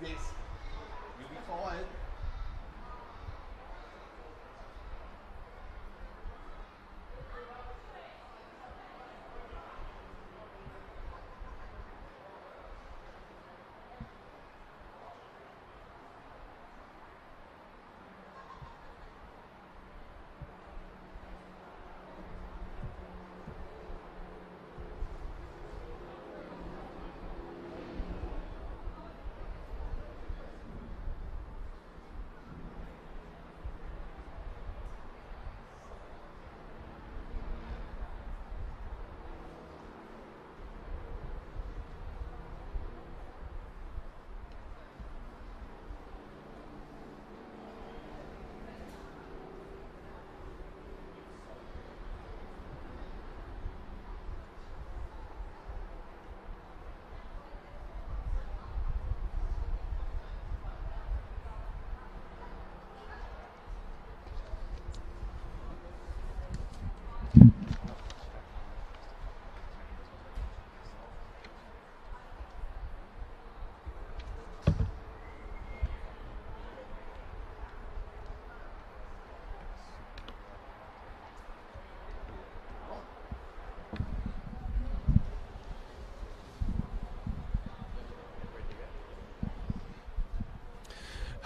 Yes. You'll be fired.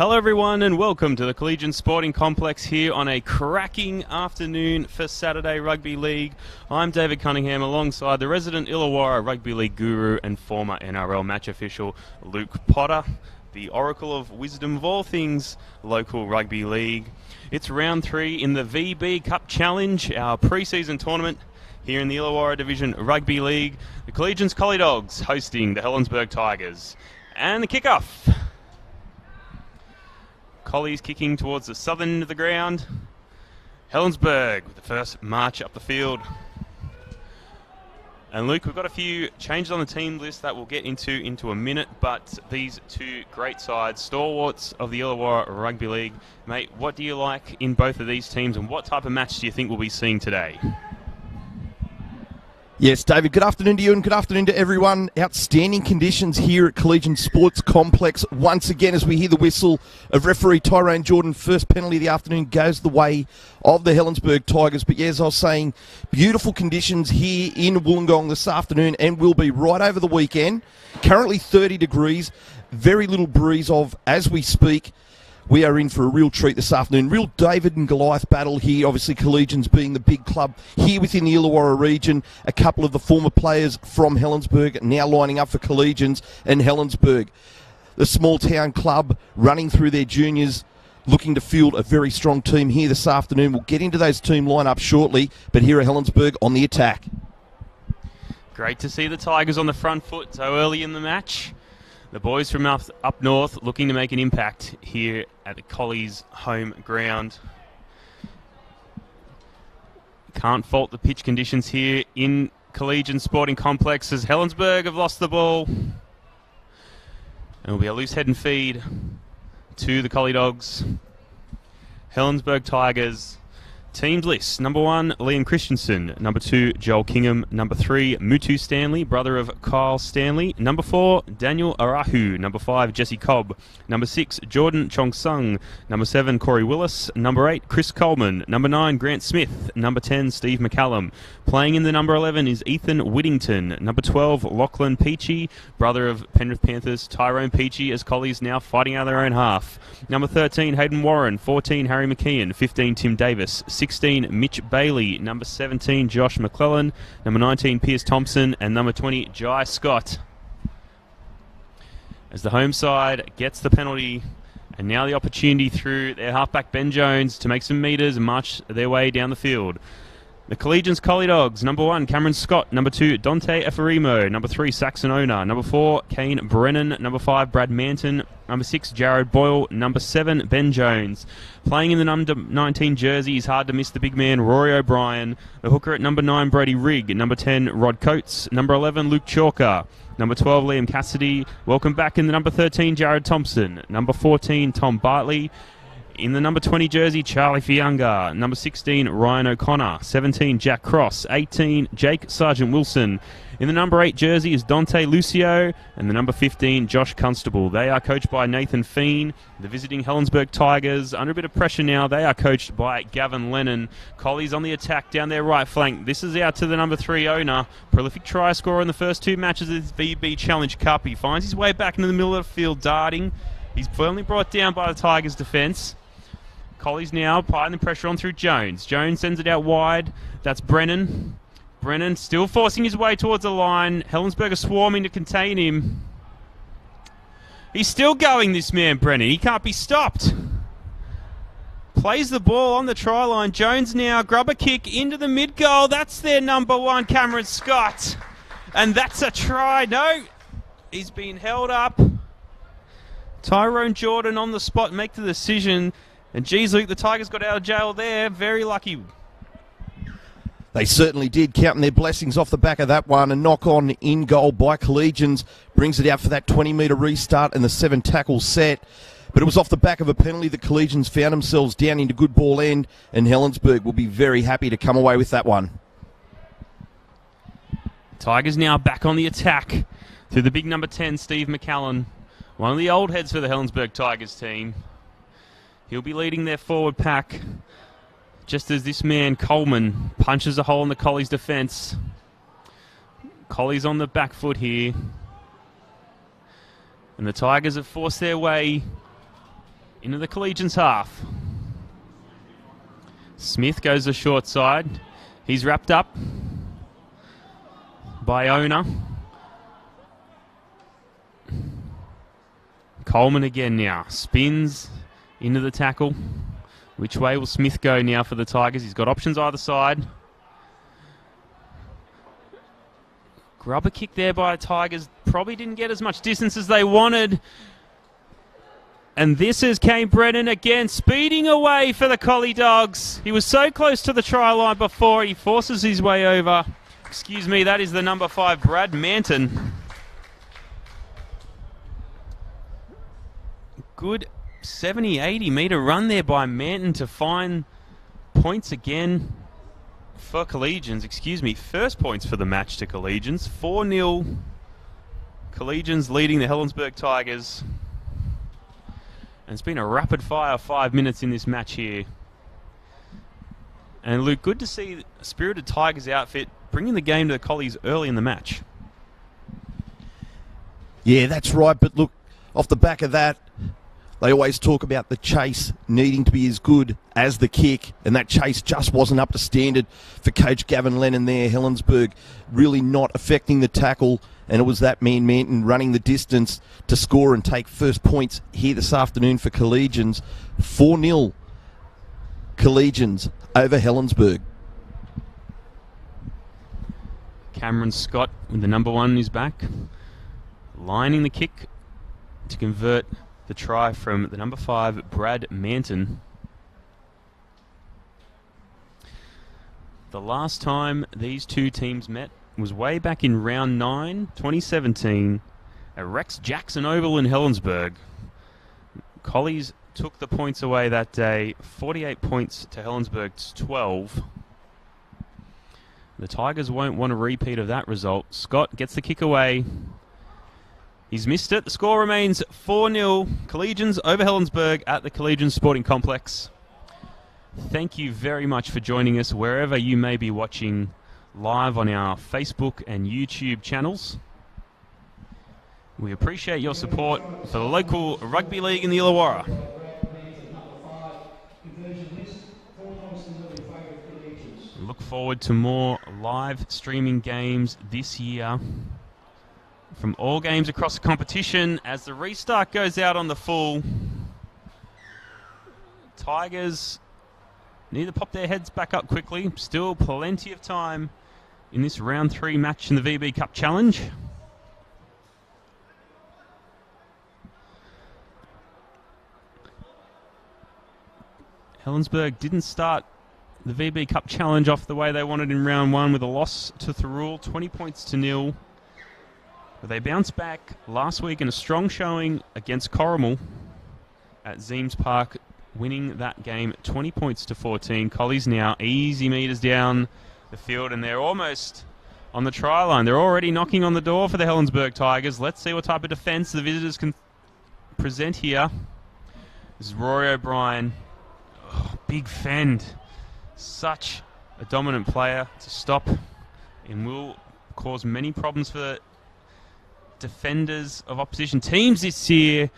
Hello everyone and welcome to the Collegians Sporting Complex here on a cracking afternoon for Saturday Rugby League. I'm David Cunningham alongside the resident Illawarra Rugby League guru and former NRL match official Luke Potter, the oracle of wisdom of all things local rugby league. It's round 3 in the VB Cup Challenge, our pre-season tournament here in the Illawarra Division Rugby League. The Collegians Collie Dogs hosting the Helensburgh Tigers. And the kickoff. Collies kicking towards the southern end of the ground. Helensburgh with the first march up the field. And Luke, we've got a few changes on the team list that we'll get into a minute, but these two great sides, stalwarts of the Illawarra Rugby League. Mate, what do you like in both of these teams and what type of match do you think we'll be seeing today? Yes, David, good afternoon to you and good afternoon to everyone. Outstanding conditions here at Collegian Sports Complex. Once again, as we hear the whistle of referee Tyrone Jordan, first penalty of the afternoon goes the way of the Helensburgh Tigers. But yeah, as I was saying, beautiful conditions here in Wollongong this afternoon and will be right over the weekend. Currently 30 degrees, very little breeze of as we speak. We are in for a real treat this afternoon. Real David and Goliath battle here. Obviously, Collegians being the big club here within the Illawarra region. A couple of the former players from Helensburgh now lining up for Collegians and Helensburgh. The small town club running through their juniors, looking to field a very strong team here this afternoon. We'll get into those team lineups shortly, but here are Helensburgh on the attack. Great to see the Tigers on the front foot so early in the match. The boys from up north looking to make an impact here at the Collies' home ground. Can't fault the pitch conditions here in Collegians Sporting Complex as Helensburgh have lost the ball. And it'll be a loose head and feed to the Collie Dogs. Helensburgh Tigers. Teams list: number 1, Liam Christensen; number 2, Joel Kingham; number 3, Mutu Stanley, brother of Kyle Stanley; number 4, Daniel Arahu; number 5, Jesse Cobb; number 6, Jordan Chong-Sung; number 7, Corey Willis; number 8, Chris Coleman; number 9, Grant Smith; number 10, Steve McCallum. Playing in the number 11 is Ethan Whittington; number 12, Lachlan Peachy, brother of Penrith Panthers Tyrone Peachy, as Collies now fighting out their own half; number 13, Hayden Warren; 14, Harry McKeon; 15, Tim Davis; 16, Mitch Bailey; number 17, Josh McClellan; number 19, Pierce Thompson; and number 20, Jai Scott. As the home side gets the penalty, and now the opportunity through their halfback Ben Jones to make some metres and march their way down the field. The Collegians Collie Dogs: number 1, Cameron Scott; number 2, Dante Eferimo; number 3, Saxon Ona; number 4, Kane Brennan; number 5, Brad Manton; number 6, Jared Boyle; number 7, Ben Jones. Playing in the number 19 jersey is hard to miss the big man, Rory O'Brien; the hooker at number 9, Brady Rigg; number 10, Rod Coates; number 11, Luke Chalker; number 12, Liam Cassidy. Welcome back in the number 13, Jared Thompson; number 14, Tom Bartley. In the number 20 jersey, Charlie Fianga. Number 16, Ryan O'Connor. 17, Jack Cross. 18, Jake Sargent Wilson. In the number 8 jersey is Dante Lucio. And the number 15, Josh Constable. They are coached by Nathan Feen. The visiting Helensburgh Tigers, under a bit of pressure now, they are coached by Gavin Lennon. Collies on the attack down their right flank. This is out to the number 3 owner. Prolific try scorer in the first 2 matches of the VB Challenge Cup. He finds his way back into the middle of the field, darting. He's firmly brought down by the Tigers' defence. Collies now applying the pressure on through Jones. Jones sends it out wide. That's Brennan. Brennan still forcing his way towards the line. Helensburgh are swarming to contain him. He's still going, this man, Brennan. He can't be stopped. Plays the ball on the try line. Jones now, grubber kick into the mid-goal. That's their number 1, Cameron Scott. And that's a try. No, he's been held up. Tyrone Jordan on the spot, make the decision. And geez, Luke, the Tigers got out of jail there. Very lucky. They certainly did, counting their blessings off the back of that one. A knock-on in goal by Collegians brings it out for that 20-metre restart and the 7-tackle set. But it was off the back of a penalty that Collegians found themselves down into good ball end, and Helensburgh will be very happy to come away with that one. Tigers now back on the attack through the big number 10, Steve McCallum. One of the old heads for the Helensburgh Tigers team. He'll be leading their forward pack just as this man, Coleman, punches a hole in the Collies' defence. Collies on the back foot here. And the Tigers have forced their way into the Collegians' half. Smith goes the short side. He's wrapped up by Ona. Coleman again now. Spins into the tackle. Which way will Smith go now for the Tigers? He's got options either side. Grubber kick there by the Tigers. Probably didn't get as much distance as they wanted. And this is Kane Brennan again, speeding away for the Collie Dogs. He was so close to the try line before. He forces his way over. Excuse me, that is the number 5, Brad Manton. Good 70, 80 metre run there by Manton to find points again for Collegians. Excuse me, first points for the match to Collegians. 4-0. Collegians leading the Helensburgh Tigers. And it's been a rapid-fire 5 minutes in this match here. And Luke, good to see a spirited Tigers outfit bringing the game to the Collies early in the match. Yeah, that's right. But look, off the back of that, they always talk about the chase needing to be as good as the kick, and that chase just wasn't up to standard for Coach Gavin Lennon there. Helensburgh really not affecting the tackle, and it was that man Manton running the distance to score and take first points here this afternoon for Collegians. 4-0 Collegians over Helensburgh. Cameron Scott with the number 1 in his back, lining the kick to convert the try from the number 5, Brad Manton. The last time these two teams met was way back in round 9, 2017, at Rex Jackson Oval in Helensburgh. Collies took the points away that day, 48 points to Helensburgh's 12. The Tigers won't want a repeat of that result. Scott gets the kick away. He's missed it. The score remains 4-0. Collegians over Helensburgh at the Collegians Sporting Complex. Thank you very much for joining us wherever you may be watching live on our Facebook and YouTube channels. We appreciate your support for the local rugby league in the Illawarra. Look forward to more live streaming games this year from all games across the competition as the restart goes out on the full. Tigers need to pop their heads back up quickly. Still plenty of time in this round 3 match in the VB Cup Challenge. Helensburgh didn't start the VB Cup Challenge off the way they wanted in round 1 with a loss to Thirroul, 20 points to 0. But they bounced back last week in a strong showing against Corrimal at Zeems Park, winning that game 20 points to 14. Collies now easy meters down the field, and they're almost on the try line. They're already knocking on the door for the Helensburgh Tigers. Let's see what type of defence the visitors can present here. This is Rory O'Brien. Oh, big fend. Such a dominant player to stop and will cause many problems for the defenders of opposition teams this year.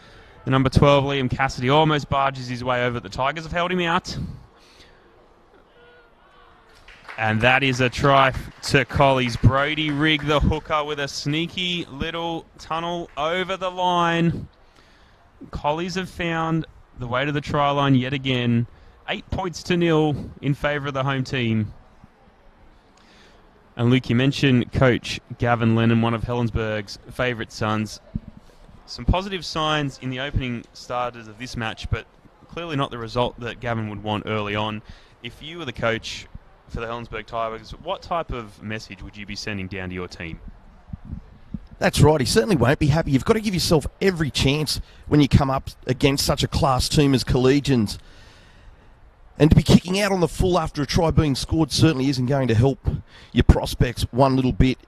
The number 12, Liam Cassidy, almost barges his way over. The Tigers have held him out. And that is a try to Collies. Brody Rigg, the hooker, with a sneaky little tunnel over the line. Collies have found the way to the try line yet again. 8 points to 0 in favour of the home team. And Luke, you mentioned Coach Gavin Lennon, one of Helensburgh's favourite sons. Some positive signs in the opening starters of this match, but clearly not the result that Gavin would want early on. If you were the coach for the Helensburgh Tigers, what type of message would you be sending down to your team? That's right, he certainly won't be happy. You've got to give yourself every chance when you come up against such a class team as Collegians. And to be kicking out on the full after a try being scored certainly isn't going to help your prospects one little bit.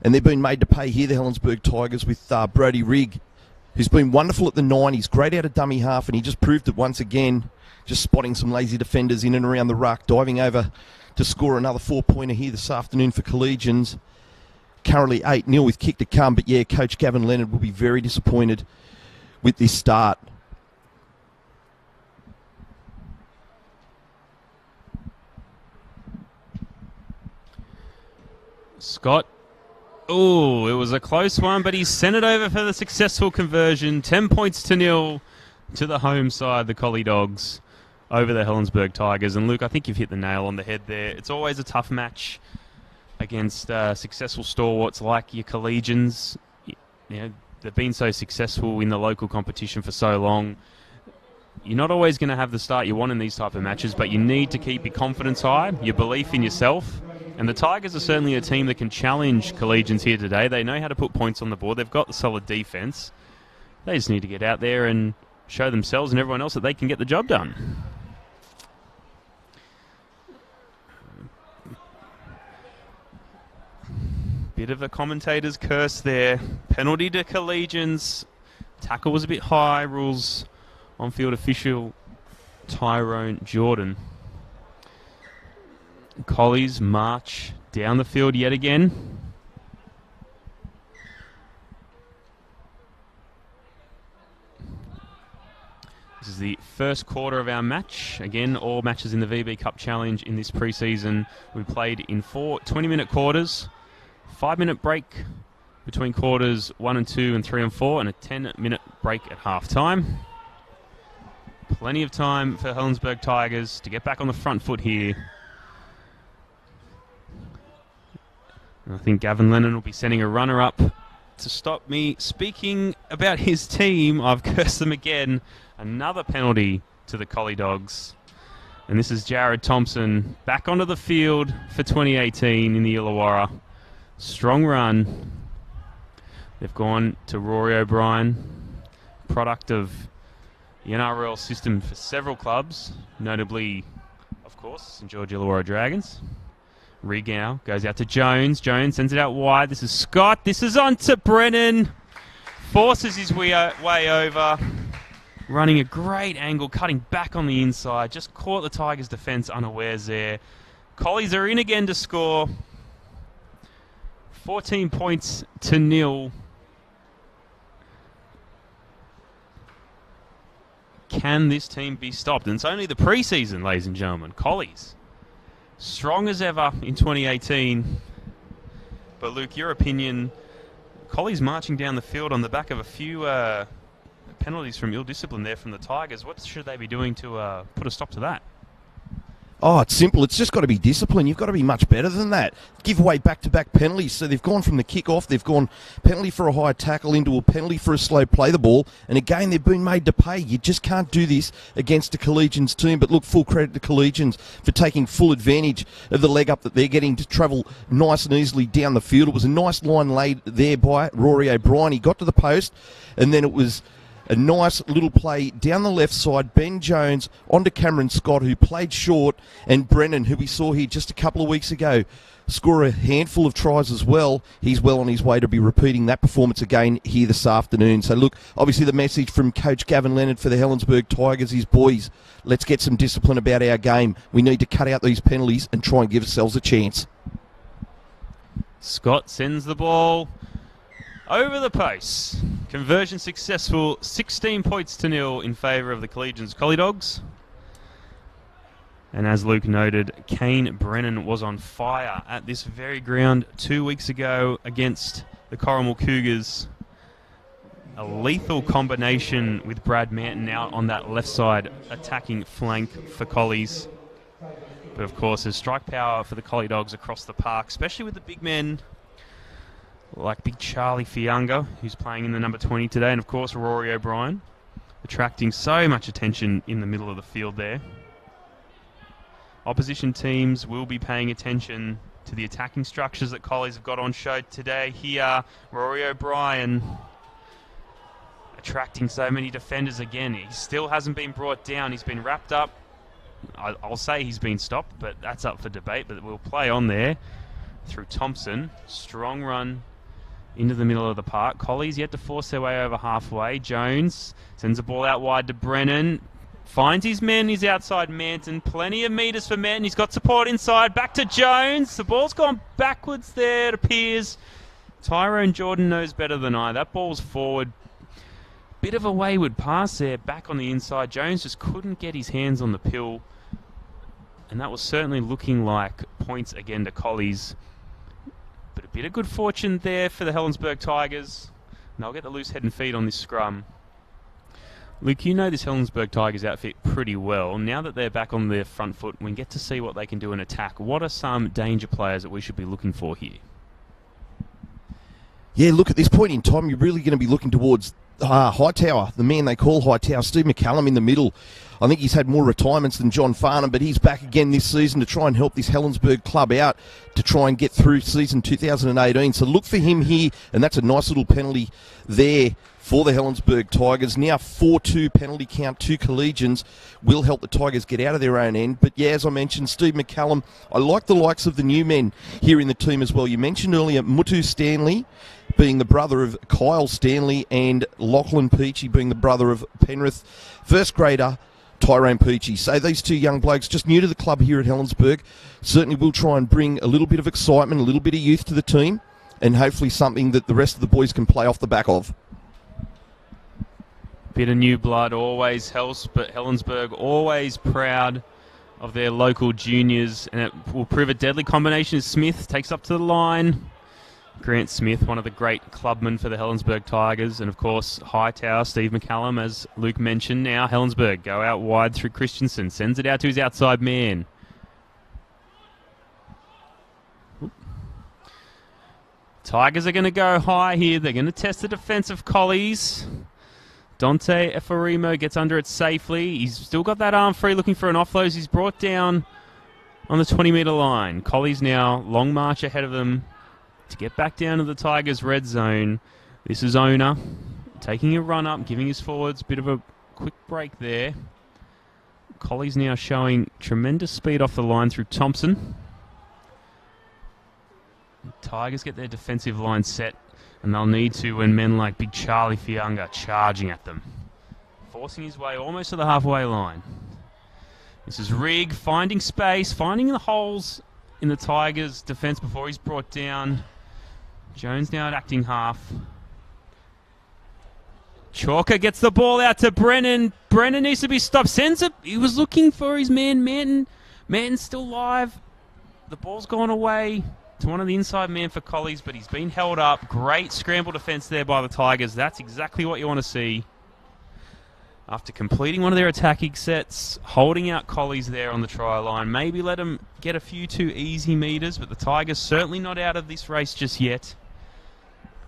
And they've been made to pay here, the Helensburgh Tigers, with Brody Rigg, who's been wonderful at the 9. He's great out of dummy half, and he just proved it once again, just spotting some lazy defenders in and around the ruck, diving over to score another 4-pointer here this afternoon for Collegians. Currently 8-0 with kick to come, but yeah, Coach Gavin Leonard will be very disappointed with this start. Scott. Oh, it was a close one, but he sent it over for the successful conversion. 10 points to 0 to the home side, the Collie Dogs, over the Helensburgh Tigers. And Luke, I think you've hit the nail on the head there. It's always a tough match against successful stalwarts like your Collegians. You know, they've been so successful in the local competition for so long. You're not always going to have the start you want in these type of matches, but you need to keep your confidence high, your belief in yourself. And the Tigers are certainly a team that can challenge Collegians here today. They know how to put points on the board. They've got the solid defence. They just need to get out there and show themselves and everyone else that they can get the job done. Bit of a commentator's curse there. Penalty to Collegians. Tackle was a bit high. Rules on-field official Tyrone Jordan. Collies march down the field yet again. This is the first quarter of our match. Again, all matches in the VB Cup Challenge in this pre-season we played in 4 20-minute quarters. 5-minute break between quarters 1 and 2 and 3 and 4, and a 10-minute break at half-time. Plenty of time for Helensburgh Tigers to get back on the front foot here. And I think Gavin Lennon will be sending a runner up to stop me speaking about his team. I've cursed them again. Another penalty to the Collie Dogs. And this is Jared Thompson back onto the field for 2018 in the Illawarra. Strong run. They've gone to Rory O'Brien, product of the NRL system for several clubs, notably, of course, St George Illawarra Dragons. Regow goes out to Jones. Jones sends it out wide. This is Scott. This is on to Brennan. Forces his way over. Running a great angle, cutting back on the inside. Just caught the Tigers' defence unawares there. Collies are in again to score. 14 points to 0. Can this team be stopped? And it's only the preseason, ladies and gentlemen. Collies, strong as ever in 2018. But Luke, your opinion, Collies marching down the field on the back of a few penalties from ill discipline there from the Tigers. What should they be doing to put a stop to that? Oh, it's simple. It's just got to be discipline. You've got to be much better than that. Give away back-to-back penalties. So they've gone from the kick-off, they've gone penalty for a high tackle into a penalty for a slow play the ball, and again, they've been made to pay. You just can't do this against a Collegians team. But look, full credit to Collegians for taking full advantage of the leg up that they're getting to travel nice and easily down the field. It was a nice line laid there by Rory O'Brien. He got to the post, and then it was a nice little play down the left side. Ben Jones onto Cameron Scott, who played short, and Brennan, who we saw here just a couple of weeks ago, score a handful of tries as well. He's well on his way to be repeating that performance again here this afternoon. So look, obviously the message from Coach Gavin Leonard for the Helensburgh Tigers is, boys, let's get some discipline about our game. We need to cut out these penalties and try and give ourselves a chance. Scott sends the ball over the post. Conversion successful. 16 points to 0 in favour of the Collegians Collie Dogs. And as Luke noted, Kane Brennan was on fire at this very ground 2 weeks ago against the Corrimal Cougars. A lethal combination with Brad Manton out on that left side attacking flank for Collies. But of course, there's strike power for the Collie Dogs across the park, especially with the big men like big Charlie Fianga, who's playing in the number 20 today, and of course Rory O'Brien, attracting so much attention in the middle of the field there. Opposition teams will be paying attention to the attacking structures that Collies have got on show today. Here, Rory O'Brien attracting so many defenders again. He still hasn't been brought down. He's been wrapped up. I'll say he's been stopped, but that's up for debate. But we'll play on there through Thompson. Strong run into the middle of the park. Collies yet to force their way over halfway. Jones sends the ball out wide to Brennan. Finds his men, his outside Manton. Plenty of metres for Manton. He's got support inside. Back to Jones. The ball's gone backwards there, it appears. Tyrone Jordan knows better than I. That ball's forward. Bit of a wayward pass there, back on the inside. Jones just couldn't get his hands on the pill. And that was certainly looking like points again to Collies. But a bit of good fortune there for the Helensburgh Tigers. And they'll get the loose head and feet on this scrum. Luke, you know this Helensburgh Tigers outfit pretty well. Now that they're back on their front foot, we get to see what they can do in attack. What are some danger players that we should be looking for here? Yeah, look, at this point in time, you're really going to be looking towards Hightower, the man they call Hightower, Steve McCallum in the middle. I think he's had more retirements than John Farnham, but he's back again this season to try and help this Helensburgh club out to try and get through season 2018. So look for him here, and that's a nice little penalty there for the Helensburgh Tigers. Now 4-2 penalty count to Collegians will help the Tigers get out of their own end. But yeah, as I mentioned, Steve McCallum, I like the likes of the new men here in the team as well. You mentioned earlier Mutu Stanley being the brother of Kyle Stanley and Lachlan Peachy being the brother of Penrith first grader Tyrone Peachy. So these two young blokes just new to the club here at Helensburgh certainly will try and bring a little bit of excitement, a little bit of youth to the team, and hopefully something that the rest of the boys can play off the back of. Bit of new blood always helps, but Helensburgh always proud of their local juniors, and it will prove a deadly combination as Smith takes up to the line. Grant Smith, one of the great clubmen for the Helensburgh Tigers, and of course Hightower, Steve McCallum, as Luke mentioned. Now Helensburgh go out wide through Christensen, sends it out to his outside man. Tigers are going to go high here. They're going to test the defense of Collies. Dante Eforimo gets under it safely. He's still got that arm free looking for an offload. He's brought down on the 20-metre line. Collies now, long march ahead of them to get back down to the Tigers' red zone. This is Owner taking a run up, giving his forwards a bit of a quick break there. Collies now showing tremendous speed off the line through Thompson. Tigers get their defensive line set, and they'll need to when men like Big Charlie Fianga are charging at them. Forcing his way almost to the halfway line. This is Rigg finding space, finding the holes in the Tigers' defence before he's brought down. Jones now at acting half. Chalker gets the ball out to Brennan. Brennan needs to be stopped. Sends it. He was looking for his man, Manton. Manton's still live. The ball's gone away to one of the inside men for Collies, but he's been held up. Great scramble defence there by the Tigers. That's exactly what you want to see. After completing one of their attacking sets, holding out Collies there on the try line. Maybe let them get a few too easy metres, but the Tigers certainly not out of this race just yet.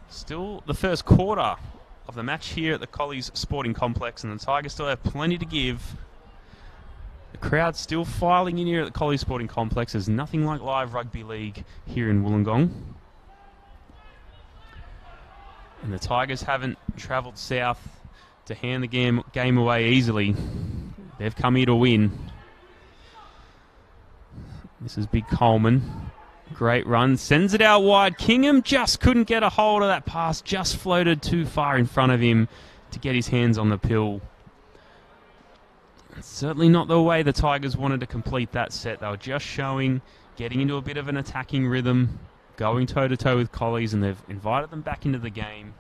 Still the first quarter of the match here at the Collies Sporting Complex, and the Tigers still have plenty to give. The crowd still filing in here at the Collies Sporting Complex. There's nothing like live rugby league here in Wollongong. And the Tigers haven't travelled south to hand the game away easily. They've come here to win. This is Big Coleman. Great run. Sends it out wide. Kingham just couldn't get a hold of that pass. Just floated too far in front of him to get his hands on the pill. Certainly not the way the Tigers wanted to complete that set. They were just showing, getting into a bit of an attacking rhythm, going toe-to-toe with Collies, and they've invited them back into the game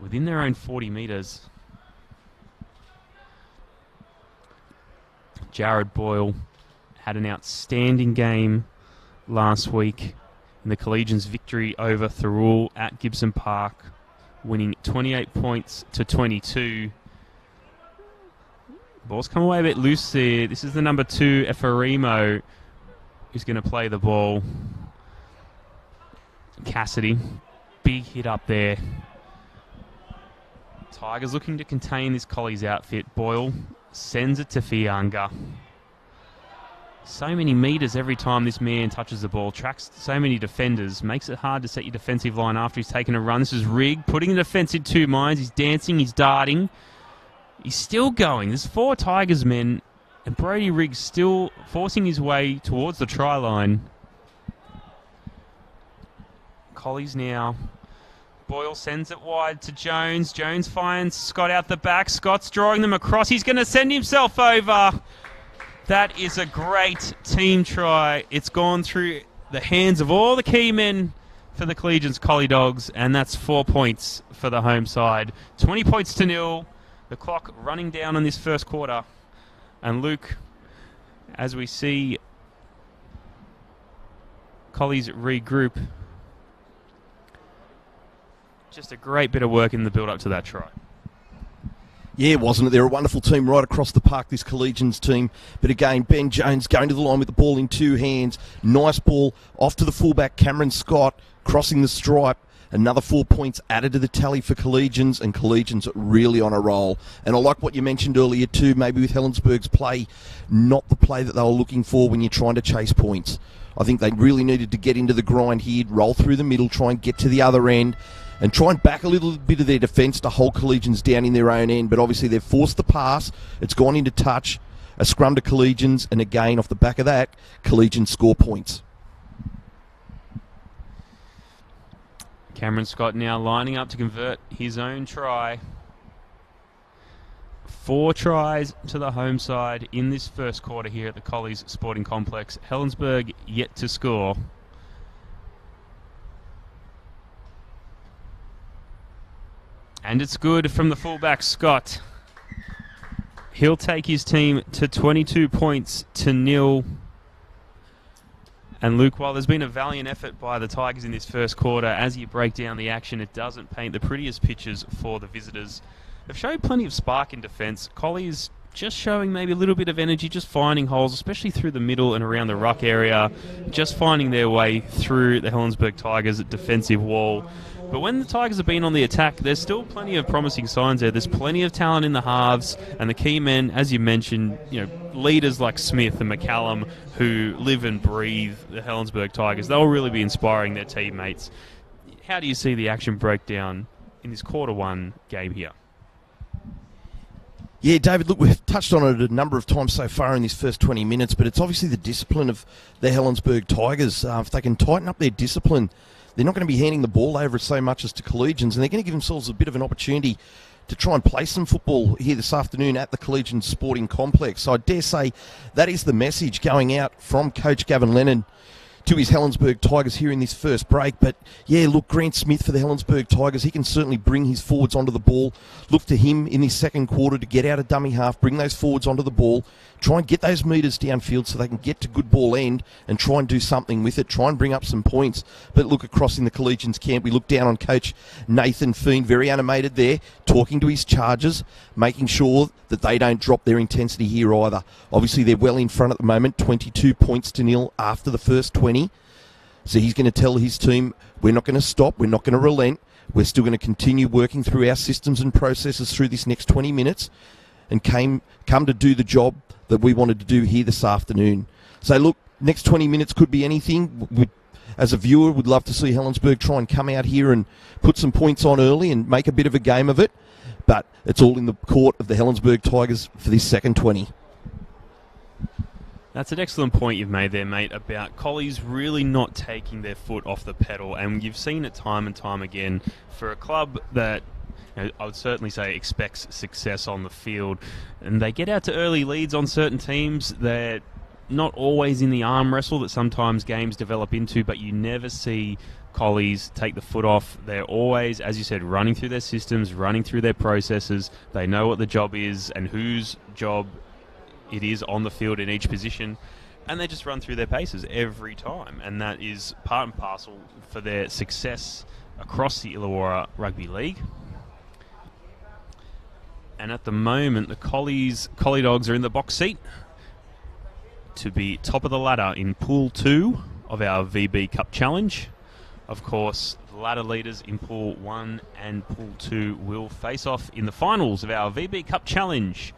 within their own 40 metres. Jared Boyle had an outstanding game last week in the Collegians' victory over Thirroul at Gibson Park, winning 28 points to 22. Ball's come away a bit loose there. This is the number 2, Eforimo, who's going to play the ball. Cassidy, big hit up there. Tigers looking to contain this Collies outfit. Boyle sends it to Fianga. So many metres every time this man touches the ball. Tracks so many defenders. Makes it hard to set your defensive line after he's taken a run. This is Rigg putting the defence in two minds. He's dancing, he's darting. He's still going. There's 4 Tigers men, and Brody Rigg still forcing his way towards the try line. Collies now. Boyle sends it wide to Jones. Jones finds Scott out the back. Scott's drawing them across. He's going to send himself over. That is a great team try. It's gone through the hands of all the key men for the Collegians Collie Dogs, and that's 4 points for the home side. 20 points to 0. The clock running down in this first quarter. And Luke, as we see Collies regroup, just a great bit of work in the build-up to that try. Yeah, wasn't it? They're a wonderful team right across the park, this Collegians team. But again, Ben Jones going to the line with the ball in 2 hands. Nice ball off to the fullback, Cameron Scott, crossing the stripe. Another 4 points added to the tally for Collegians, and Collegians really on a roll. And I like what you mentioned earlier too, maybe with Helensburgh's play, not the play that they were looking for when you're trying to chase points. I think they really needed to get into the grind here, roll through the middle, try and get to the other end, and try and back a little bit of their defence to hold Collegians down in their own end. But obviously they've forced the pass, it's gone into touch, a scrum to Collegians, and again, off the back of that, Collegians score points. Cameron Scott now lining up to convert his own try. 4 tries to the home side in this first quarter here at the Collies Sporting Complex. Helensburgh yet to score. And it's good from the fullback, Scott. He'll take his team to 22 points to 0. And Luke, while there's been a valiant effort by the Tigers in this first quarter, as you break down the action, it doesn't paint the prettiest pictures for the visitors. They've showed plenty of spark in defence. Collies just showing maybe a little bit of energy, just finding holes, especially through the middle and around the ruck area, just finding their way through the Helensburgh Tigers' defensive wall. But when the Tigers have been on the attack, there's still plenty of promising signs there. There's plenty of talent in the halves, and the key men, as you mentioned, leaders like Smith and McCallum, who live and breathe the Helensburgh Tigers, they'll really be inspiring their teammates. How do you see the action breakdown in this quarter one game here? Yeah, David, look, we've touched on it a number of times so far in this first 20 minutes, but it's obviously the discipline of the Helensburgh Tigers. If they can tighten up their discipline, they're not going to be handing the ball over so much as to Collegians, and they're going to give themselves a bit of an opportunity to try and play some football here this afternoon at the Collegians Sporting Complex. So I dare say that is the message going out from Coach Gavin Lennon to his Helensburgh Tigers here in this first break. But yeah, look, Grant Smith for the Helensburgh Tigers, he can certainly bring his forwards onto the ball. Look to him in this second quarter to get out of dummy half, bring those forwards onto the ball, try and get those metres downfield so they can get to good ball end and try and do something with it, try and bring up some points. But look, across in the Collegians camp, we look down on Coach Nathan Fiend, very animated there, talking to his chargers, making sure that they don't drop their intensity here either. Obviously, they're well in front at the moment, 22 points to nil after the first 20. So he's going to tell his team, we're not going to stop, we're not going to relent, we're still going to continue working through our systems and processes through this next 20 minutes and come to do the job that we wanted to do here this afternoon. So look, next 20 minutes could be anything. As a viewer, would love to see Helensburgh try and come out here and put some points on early and make a bit of a game of it. But it's all in the court of the Helensburgh Tigers for this second 20. That's an excellent point you've made there, mate, about Collies really not taking their foot off the pedal. And you've seen it time and time again for a club that I would certainly say expects success on the field. And they get out to early leads on certain teams. They're not always in the arm wrestle that sometimes games develop into, but you never see Collies take the foot off. They're always, as you said, running through their systems, running through their processes. They know what the job is and whose job it is on the field in each position, and they just run through their paces every time, and that is part and parcel for their success across the Illawarra Rugby League. And at the moment, the Collie Dogs are in the box seat to be top of the ladder in Pool 2 of our VB Cup Challenge. Of course, the ladder leaders in Pool 1 and Pool 2 will face off in the finals of our VB Cup Challenge.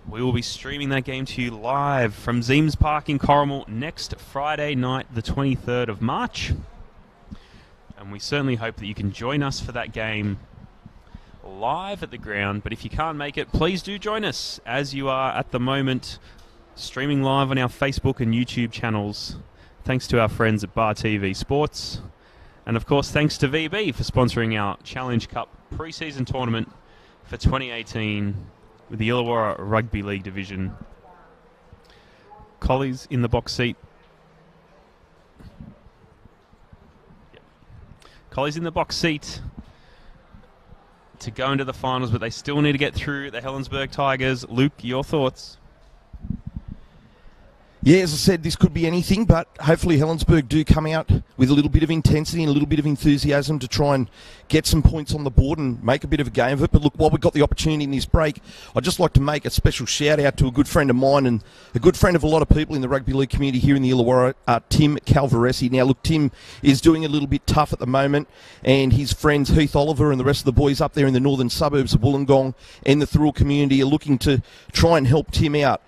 We will be streaming that game to you live from Zeems Park in Corrimal next Friday night, the 23rd of March. And we certainly hope that you can join us for that game live at the ground. But if you can't make it, please do join us, as you are at the moment streaming live on our Facebook and YouTube channels. Thanks to our friends at Bar TV Sports. And of course, thanks to VB for sponsoring our Challenge Cup pre-season tournament for 2018 with the Illawarra Rugby League division. Collies in the box seat. Yep. Collies in the box seat to go into the finals, but they still need to get through the Helensburgh Tigers. Luke, your thoughts? Yeah, as I said, this could be anything, but hopefully Helensburgh do come out with a little bit of intensity and a little bit of enthusiasm to try and get some points on the board and make a bit of a game of it. But look, while we've got the opportunity in this break, I'd just like to make a special shout out to a good friend of mine and a good friend of a lot of people in the rugby league community here in the Illawarra, Tim Calvaresi. Now, look, Tim is doing a little bit tough at the moment, and his friends Heath Oliver and the rest of the boys up there in the northern suburbs of Wollongong and the Thurl community are looking to try and help Tim out.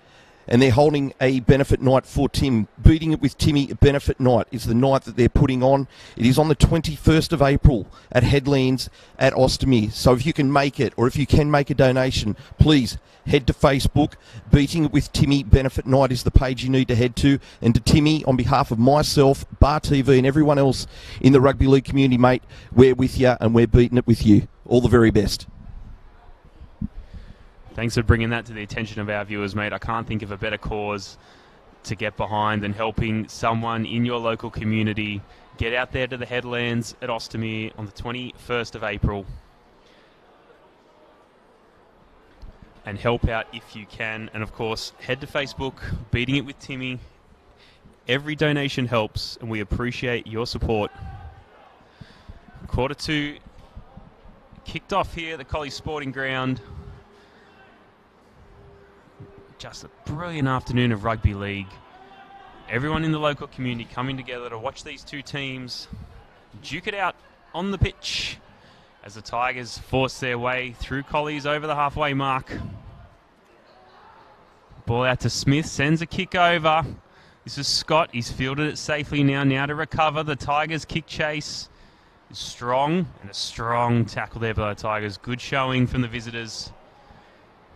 And they're holding a benefit night for Tim. Beating It with Timmy benefit night is the night that they're putting on. It is on the 21st of April at Headlands at Ostomy. So if you can make it, or if you can make a donation, please head to Facebook. Beating It with Timmy benefit night is the page you need to head to. And to Timmy, on behalf of myself, Bar TV and everyone else in the rugby league community, mate, we're with you and we're beating it with you. All the very best. Thanks for bringing that to the attention of our viewers, mate. I can't think of a better cause to get behind than helping someone in your local community get out there to the Headlands at Ostomy on the 21st of April and help out if you can. And, of course, head to Facebook, Beating It with Timmy. Every donation helps, and we appreciate your support. Quarter 2 kicked off here at the Collie Sporting Ground. Just a brilliant afternoon of rugby league. Everyone in the local community coming together to watch these two teams duke it out on the pitch as the Tigers force their way through Collies over the halfway mark. Ball out to Smith, sends a kick over. This is Scott. He's fielded it safely now to recover. The Tigers kick chase is strong, and a strong tackle there by the Tigers. Good showing from the visitors.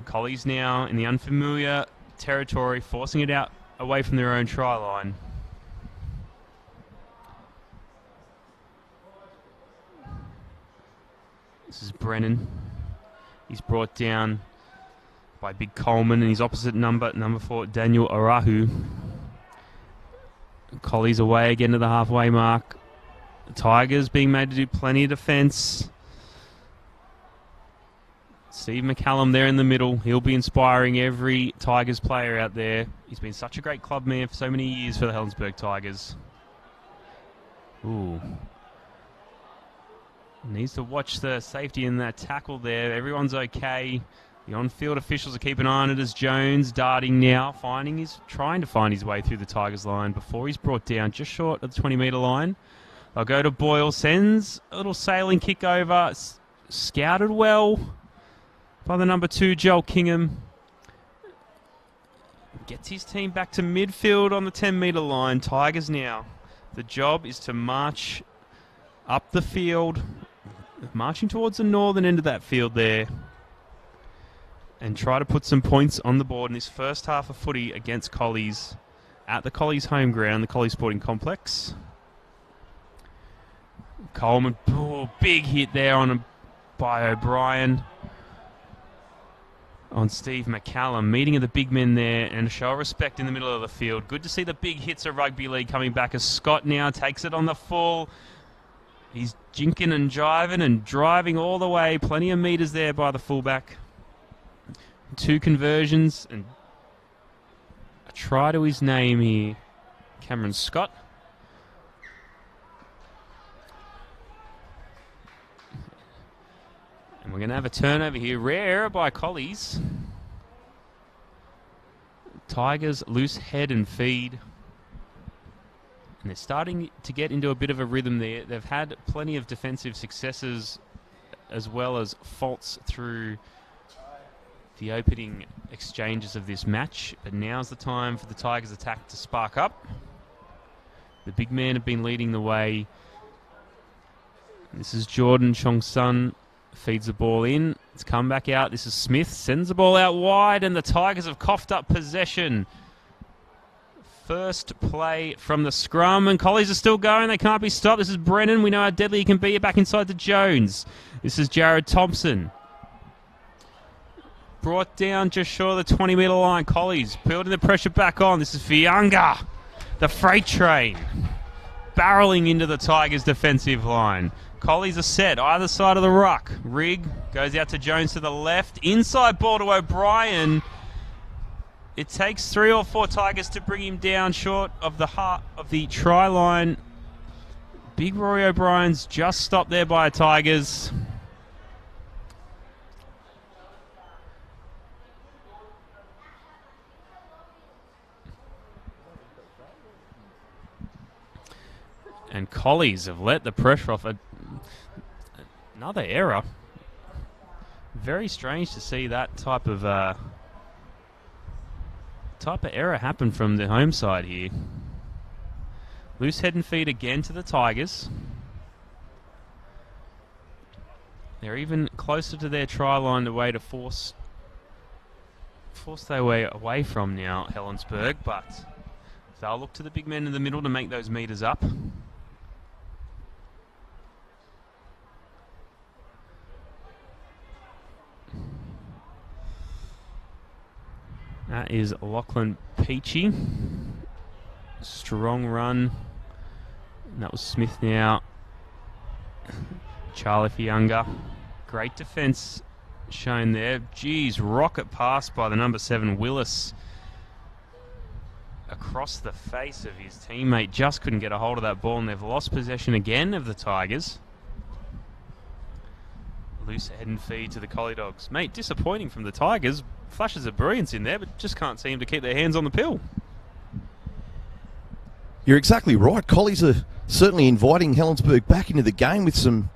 Collies now in the unfamiliar territory, forcing it out away from their own try line. This is Brennan. He's brought down by Big Coleman, and his opposite number 4, Daniel Arahu. Collies away again to the halfway mark. The Tigers being made to do plenty of defence. Steve McCallum there in the middle. He'll be inspiring every Tigers player out there. He's been such a great club man for so many years for the Helensburgh Tigers. Ooh. Needs to watch the safety in that tackle there. Everyone's okay. The on-field officials are keeping an eye on it as Jones darting now, trying to find his way through the Tigers line before he's brought down just short of the 20-metre line. They'll go to Boyle, sends a little sailing kick over, scouted well by the number 2, Joel Kingham. Gets his team back to midfield on the 10-metre line. Tigers now. The job is to march up the field, marching towards the northern end of that field there, and try to put some points on the board in this first half of footy against Collies at the Collies home ground, the Collies Sporting Complex. Coleman, big hit there by O'Brien on Steve McCallum. Meeting of the big men there, and a show of respect in the middle of the field. Good to see the big hits of rugby league coming back as Scott now takes it on the full. He's jinking and jiving and driving all the way. Plenty of metres there by the fullback. 2 conversions and a try to his name here, Cameron Scott. And we're going to have a turnover here. Rare error by Collies. Tigers loose head and feed. And they're starting to get into a bit of a rhythm there. They've had plenty of defensive successes as well as faults through the opening exchanges of this match, but now's the time for the Tigers attack to spark up. The big men have been leading the way. This is Jordan Chong-sun, feeds the ball in. It's come back out. This is Smith, sends the ball out wide, and the Tigers have coughed up possession. First play from the scrum, and Collies are still going. They can't be stopped. This is Brennan. We know how deadly he can be. Back inside to Jones. This is Jared Thompson. Brought down just short of the 20-metre line. Collies building the pressure back on. This is Fianga, the freight train, barreling into the Tigers' defensive line. Collies are set either side of the ruck. Rigg goes out to Jones to the left. Inside ball to O'Brien. It takes 3 or 4 Tigers to bring him down short of the heart of the try line. Big Rory O'Brien's just stopped there by Tigers. And Collies have let the pressure off. Another error. Very strange to see that type of error happen from the home side here. Loose head and feet again to the Tigers. They're even closer to their try line, the way to force their way away from now, Helensburgh, but they'll look to the big men in the middle to make those metres up. That is Lachlan Peachy. Strong run. And that was Smith now. Charlie Fianga. Great defence shown there. Geez, rocket pass by the number 7, Willis. Across the face of his teammate. Just couldn't get a hold of that ball, and they've lost possession again of the Tigers. Loose head and feed to the Collie Dogs. Mate, disappointing from the Tigers. flashes of brilliance in there, but just can't seem to keep their hands on the pill. You're exactly right. Collies are certainly inviting Helensburgh back into the game with some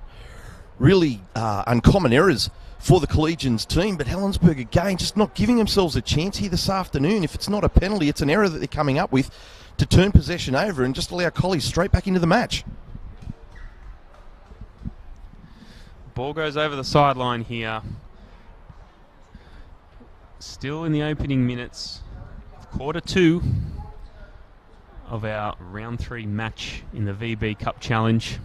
really uncommon errors for the Collegians team, but Helensburgh again just not giving themselves a chance here this afternoon. If it's not a penalty, it's an error that they're coming up with to turn possession over and just allow Collies straight back into the match. Ball goes over the sideline here. Still in the opening minutes of quarter 2 of our round 3 match in the VB Cup Challenge.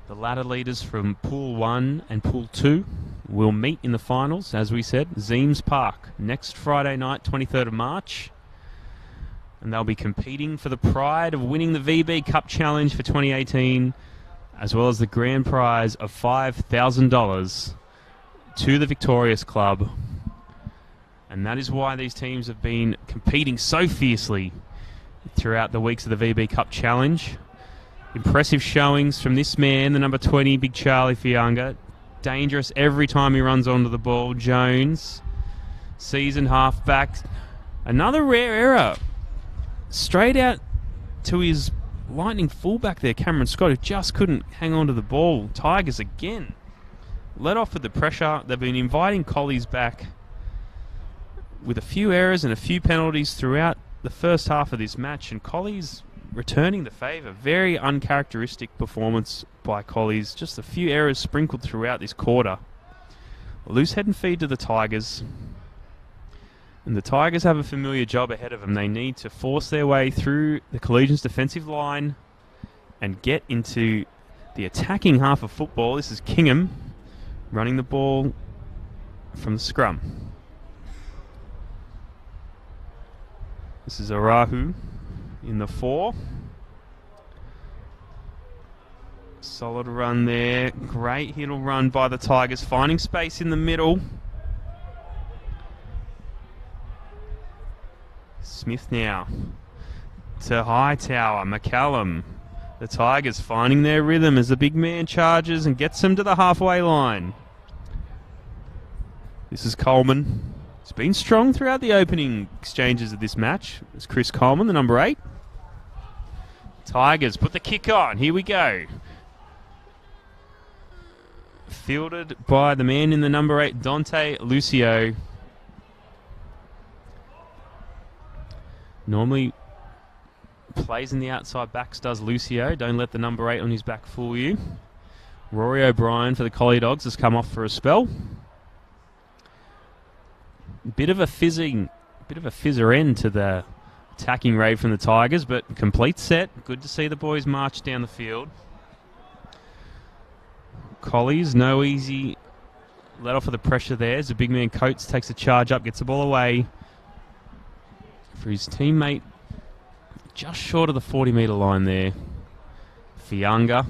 The ladder leaders from Pool 1 and Pool 2 will meet in the finals, as we said, Zeems Park, next Friday night, 23rd of March. And they'll be competing for the pride of winning the VB Cup Challenge for 2018, as well as the grand prize of $5,000 to the victorious club. And that is why these teams have been competing so fiercely throughout the weeks of the VB Cup Challenge. Impressive showings from this man, the number 20, Big Charlie Fianga. Dangerous every time he runs onto the ball. Jones, seasoned halfback. Another rare error. Straight out to his lightning fullback there, Cameron Scott, who just couldn't hang on to the ball. Tigers again let off with the pressure. They've been inviting Collies back with a few errors and a few penalties throughout the first half of this match, and Collies returning the favour. Very uncharacteristic performance by Collies. Just a few errors sprinkled throughout this quarter. A loose head and feed to the Tigers. And the Tigers have a familiar job ahead of them. They need to force their way through the Collegians' defensive line and get into the attacking half of football. This is Kingham running the ball from the scrum. This is Arahu in the 4. Solid run there. Great heel run by the Tigers, finding space in the middle. Smith now to Hightower. McCallum. The Tigers finding their rhythm as the big man charges and gets them to the halfway line. This is Coleman. He's been strong throughout the opening exchanges of this match. It's Chris Coleman, the number 8. Tigers put the kick on. Here we go. Fielded by the man in the number 8, Dante Lucio. Normally plays in the outside backs, does Lucio. Don't let the number 8 on his back fool you. Rory O'Brien for the Collie Dogs has come off for a spell. Bit of a fizzer end to the attacking raid from the Tigers, but complete set. Good to see the boys march down the field. Collies, no easy let off of the pressure there as the big man Coates takes a charge up, gets the ball away for his teammate just short of the 40-metre line there. Fianga,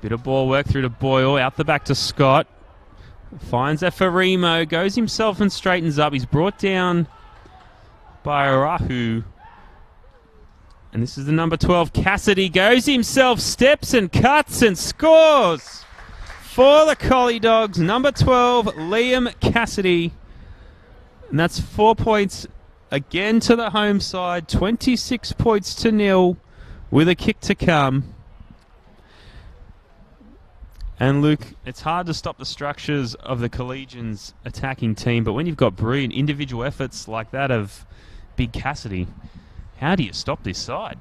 bit of ball work through to Boyle, out the back to Scott. Finds Efarimo, goes himself and straightens up. He's brought down by Arahu. And this is the number 12, Cassidy, goes himself, steps and cuts and scores for the Collie Dogs. Number 12, Liam Cassidy. And that's 4 points again to the home side. 26 points to 0 with a kick to come. And Luke, it's hard to stop the structures of the Collegians attacking team, but when you've got brilliant individual efforts like that of Big Cassidy, how do you stop this side?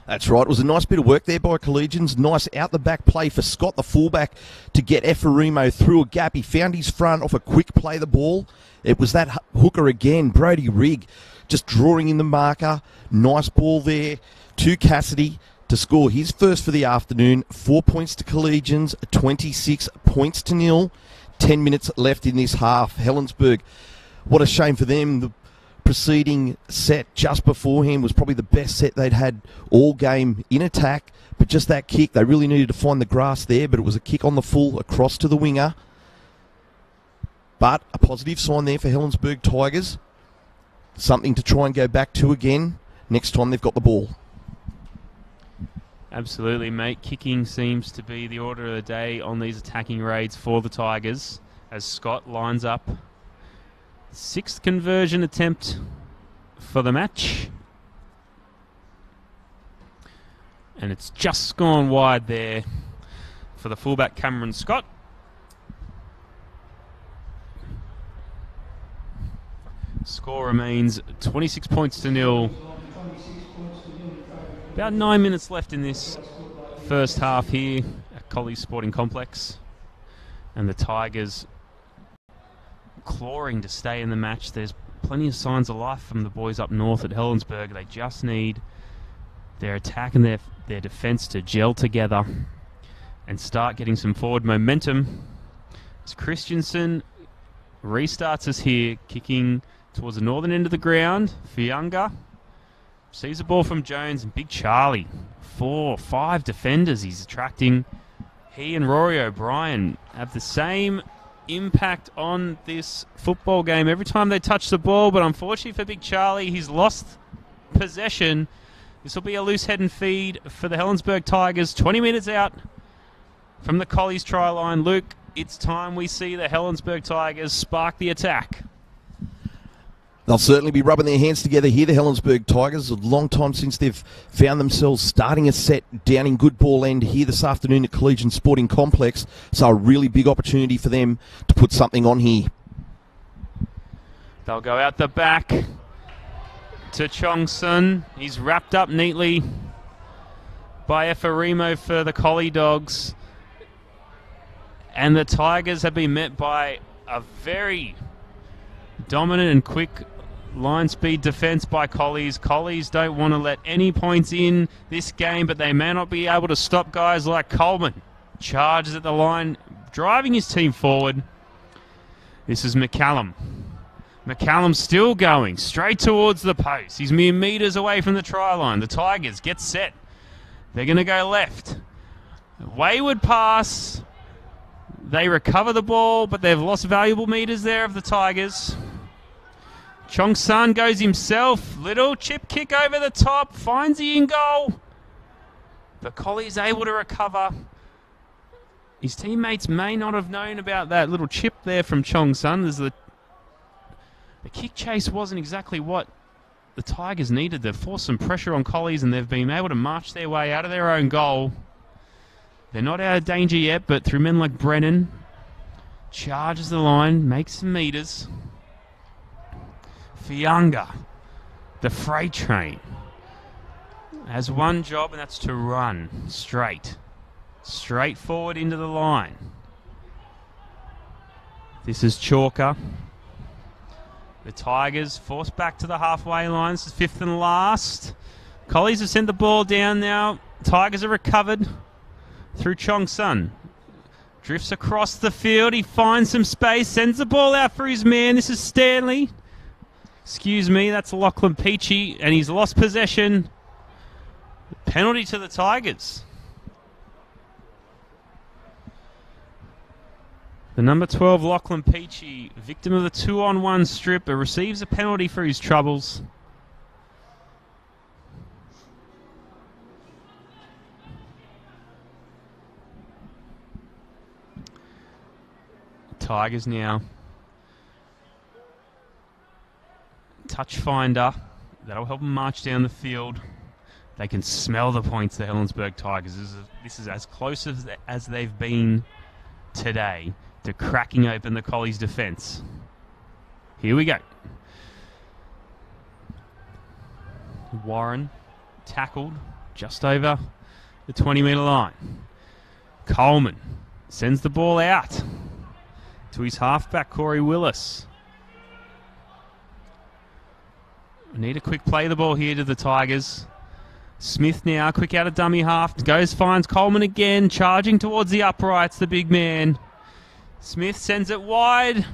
That's right. It was a nice bit of work there by Collegians. Nice out-the-back play for Scott, the fullback, to get Efarimo through a gap. He found his front off a quick play the ball. It was that hooker again, Brody Rigg, just drawing in the marker. Nice ball there to Cassidy to score his first for the afternoon. 4 points to Collegians, 26 points to 0. 10 minutes left in this half. Helensburgh, what a shame for them. The preceding set just beforehand was probably the best set they'd had all game in attack, but just that kick, they really needed to find the grass there, but it was a kick on the full across to the winger. But a positive sign there for Helensburgh Tigers. Something to try and go back to again next time they've got the ball. Absolutely, mate. Kicking seems to be the order of the day on these attacking raids for the Tigers. as Scott lines up. 6th conversion attempt for the match. And it's just gone wide there for the fullback Cameron Scott. Score remains 26 points to 0. About 9 minutes left in this first half here at Collegians Sporting Complex. And the Tigers clawing to stay in the match. There's plenty of signs of life from the boys up north at Helensburgh. They just need their attack and their defence to gel together and start getting some forward momentum. As Christensen restarts us here, kicking towards the northern end of the ground. Fianga sees the ball from Jones, and Big Charlie, 4 or 5 defenders he's attracting. He and Rory O'Brien have the same impact on this football game every time they touch the ball, but unfortunately for Big Charlie, he's lost possession. This will be a loose head and feed for the Helensburgh Tigers. 20 minutes out from the Collies try line. Luke, it's time we see the Helensburgh Tigers spark the attack. They'll certainly be rubbing their hands together here, the Helensburgh Tigers. A long time since they've found themselves starting a set down in good ball end here this afternoon at Collegians Sporting Complex. So a really big opportunity for them to put something on here. They'll go out the back to Chongsun. He's wrapped up neatly by Efarimo for the Collie Dogs. And the Tigers have been met by a very dominant and quick line speed defence by Collies. Collies don't want to let any points in this game, but they may not be able to stop guys like Coleman. Charges at the line, driving his team forward. This is McCallum. McCallum still going straight towards the post. He's mere metres away from the try line. The Tigers get set. They're going to go left. Wayward pass. They recover the ball, but they've lost valuable metres there of the Tigers. Chong Sun goes himself. Little chip kick over the top. Finds the in goal. The Collie's able to recover. His teammates may not have known about that little chip there from Chong Sun. The kick chase wasn't exactly what the Tigers needed. They've forced some pressure on Collies, and they've been able to march their way out of their own goal. They're not out of danger yet, but through men like Brennan, charges the line, makes some metres. Fianga, the freight train, has one job, and that's to run straight forward into the line. This is Chalker. The Tigers forced back to the halfway line. This is 5th and last. Collies have sent the ball down now. Tigers are recovered through Chong Sun. Drifts across the field. He finds some space. Sends the ball out for his man. This is Stanley. Excuse me, that's Lachlan Peachy. And he's lost possession. Penalty to the Tigers. The number 12, Lachlan Peachy, victim of the 2-on-1 strip, receives a penalty for his troubles. Tigers now. Touch finder. That'll help them march down the field. They can smell the points, the Helensburgh Tigers. This is as close as they've been today to cracking open the Collies' defence. Here we go. Warren tackled just over the 20-metre line. Coleman sends the ball out to his halfback, Corey Willis. Need a quick play the ball here to the Tigers. Smith now, quick out of dummy half. Goes, finds Coleman again, charging towards the uprights, the big man. Smith sends it wide.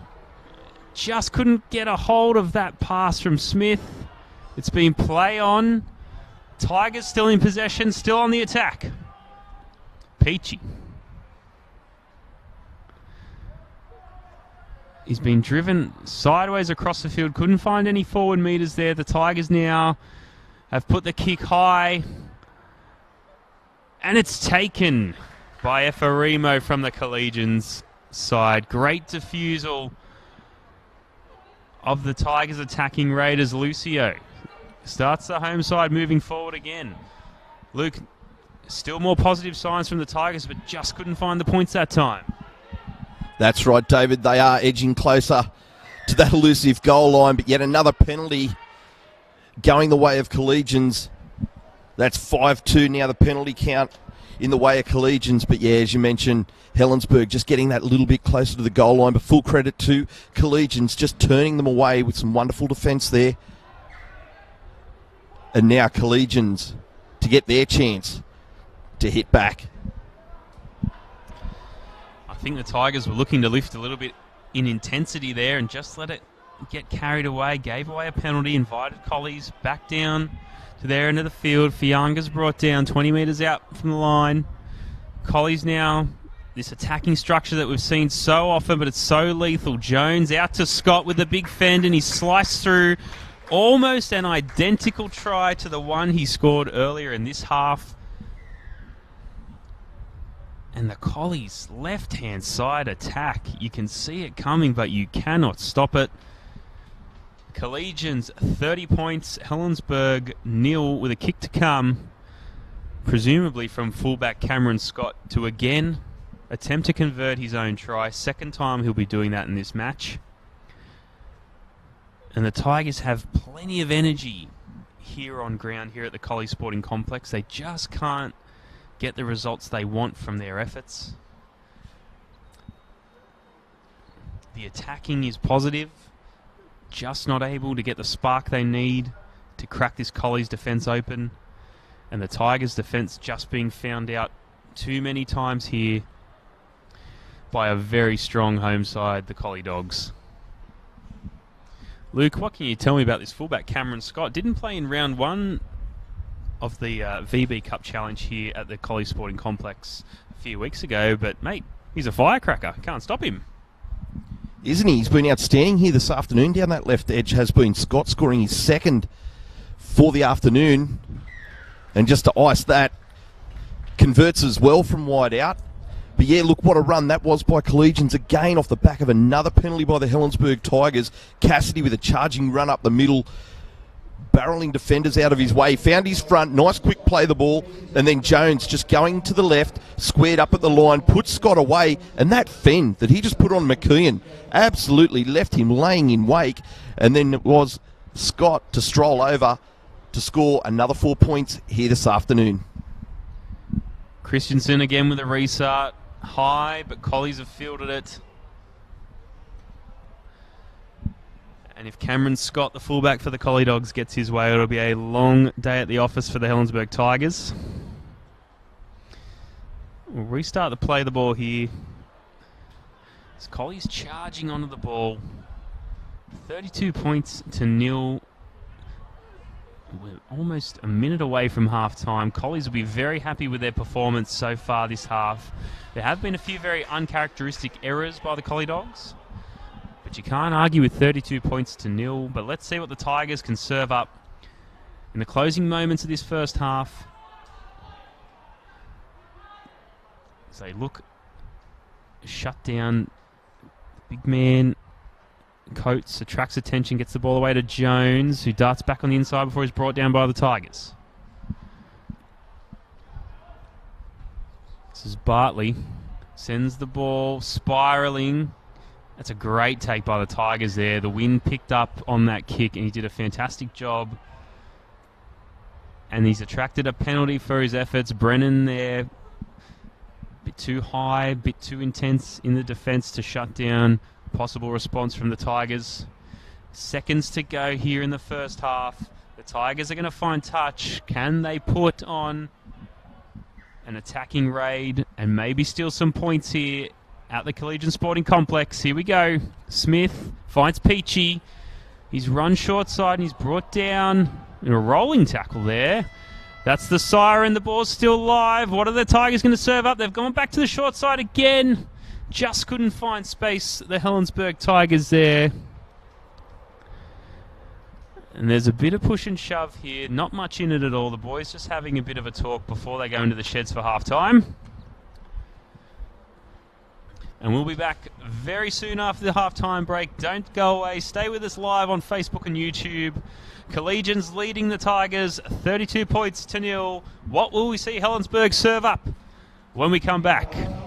Just couldn't get a hold of that pass from Smith. It's been play on. Tigers still in possession, still on the attack. Peachy. He's been driven sideways across the field. Couldn't find any forward metres there. The Tigers now have put the kick high. And it's taken by Efarimo from the Collegians. side. Great defusal of the Tigers attacking raiders. Lucio starts the home side moving forward again. Luke, still more positive signs from the Tigers, but just couldn't find the points that time. That's right, David. They are edging closer to that elusive goal line, but yet another penalty going the way of Collegians. That's 5-2 now, the penalty count in the way of Collegians. But yeah, as you mentioned, Helensburgh just getting that little bit closer to the goal line, but full credit to Collegians just turning them away with some wonderful defence there. And now Collegians to get their chance to hit back. I think the Tigers were looking to lift a little bit in intensity there and just let it get carried away. Gave away a penalty, invited Collies back down to their end of the field. Fianga's brought down 20 metres out from the line. Collies now, this attacking structure that we've seen so often, but it's so lethal. Jones out to Scott with a big fend, and he sliced through almost an identical try to the one he scored earlier in this half. And the Collies' left-hand side attack, you can see it coming, but you cannot stop it. Collegians 30 points, Helensburgh 0 with a kick to come, presumably from fullback Cameron Scott, to again attempt to convert his own try. Second time he'll be doing that in this match. And the Tigers have plenty of energy here on ground here at the Collie Sporting Complex. They just can't get the results they want from their efforts. The attacking is positive, just not able to get the spark they need to crack this Collies defence open. And the Tigers defence just being found out too many times here by a very strong home side, the Collie Dogs. Luke, what can you tell me about this fullback Cameron Scott? Didn't play in round one of the VB Cup Challenge here at the Collie Sporting Complex a few weeks ago, but mate, he's a firecracker. Can't stop him. Isn't he? He's been outstanding here this afternoon. Down that left edge has been Scott, scoring his second for the afternoon. And just to ice that, converts as well from wide out. But yeah, look what a run that was by Collegians, again off the back of another penalty by the Helensburgh Tigers. Cassidy with a charging run up the middle, barrelling defenders out of his way, found his front, nice quick play the ball, and then Jones just going to the left, squared up at the line, put Scott away, and that fend that he just put on McKeon absolutely left him laying in wake. And then it was Scott to stroll over to score another 4 points here this afternoon. Christensen again with a restart. High, but Collies have fielded it. And if Cameron Scott, the fullback for the Collie Dogs, gets his way, it'll be a long day at the office for the Helensburgh Tigers. We'll restart the play the ball here. As Collies charging onto the ball. 32 points to 0. We're almost a minute away from half-time. Collies will be very happy with their performance so far this half. There have been a few very uncharacteristic errors by the Collie Dogs, but you can't argue with 32 points to 0. But let's see what the Tigers can serve up in the closing moments of this first half. As they look, shut down the big man. Coates attracts attention, gets the ball away to Jones, who darts back on the inside before he's brought down by the Tigers. This is Bartley. Sends the ball spiralling. That's a great take by the Tigers there. The wind picked up on that kick, and he did a fantastic job. And he's attracted a penalty for his efforts. Brennan there, a bit too high, a bit too intense in the defence to shut down possible response from the Tigers. Seconds to go here in the first half. The Tigers are going to find touch. Can they put on an attacking raid and maybe steal some points here at the Collegian Sporting Complex? Here we go. Smith finds Peachy. He's run short side and he's brought down in a rolling tackle there. That's the siren. The ball's still live. What are the Tigers going to serve up? They've gone back to the short side again. Just couldn't find space, the Helensburgh Tigers there. And there's a bit of push and shove here. Not much in it at all. The boys just having a bit of a talk before they go into the sheds for half-time. And we'll be back very soon after the halftime break. Don't go away. Stay with us live on Facebook and YouTube. Collegians leading the Tigers 32 points to 0. What will we see Helensburgh serve up when we come back? Collegians.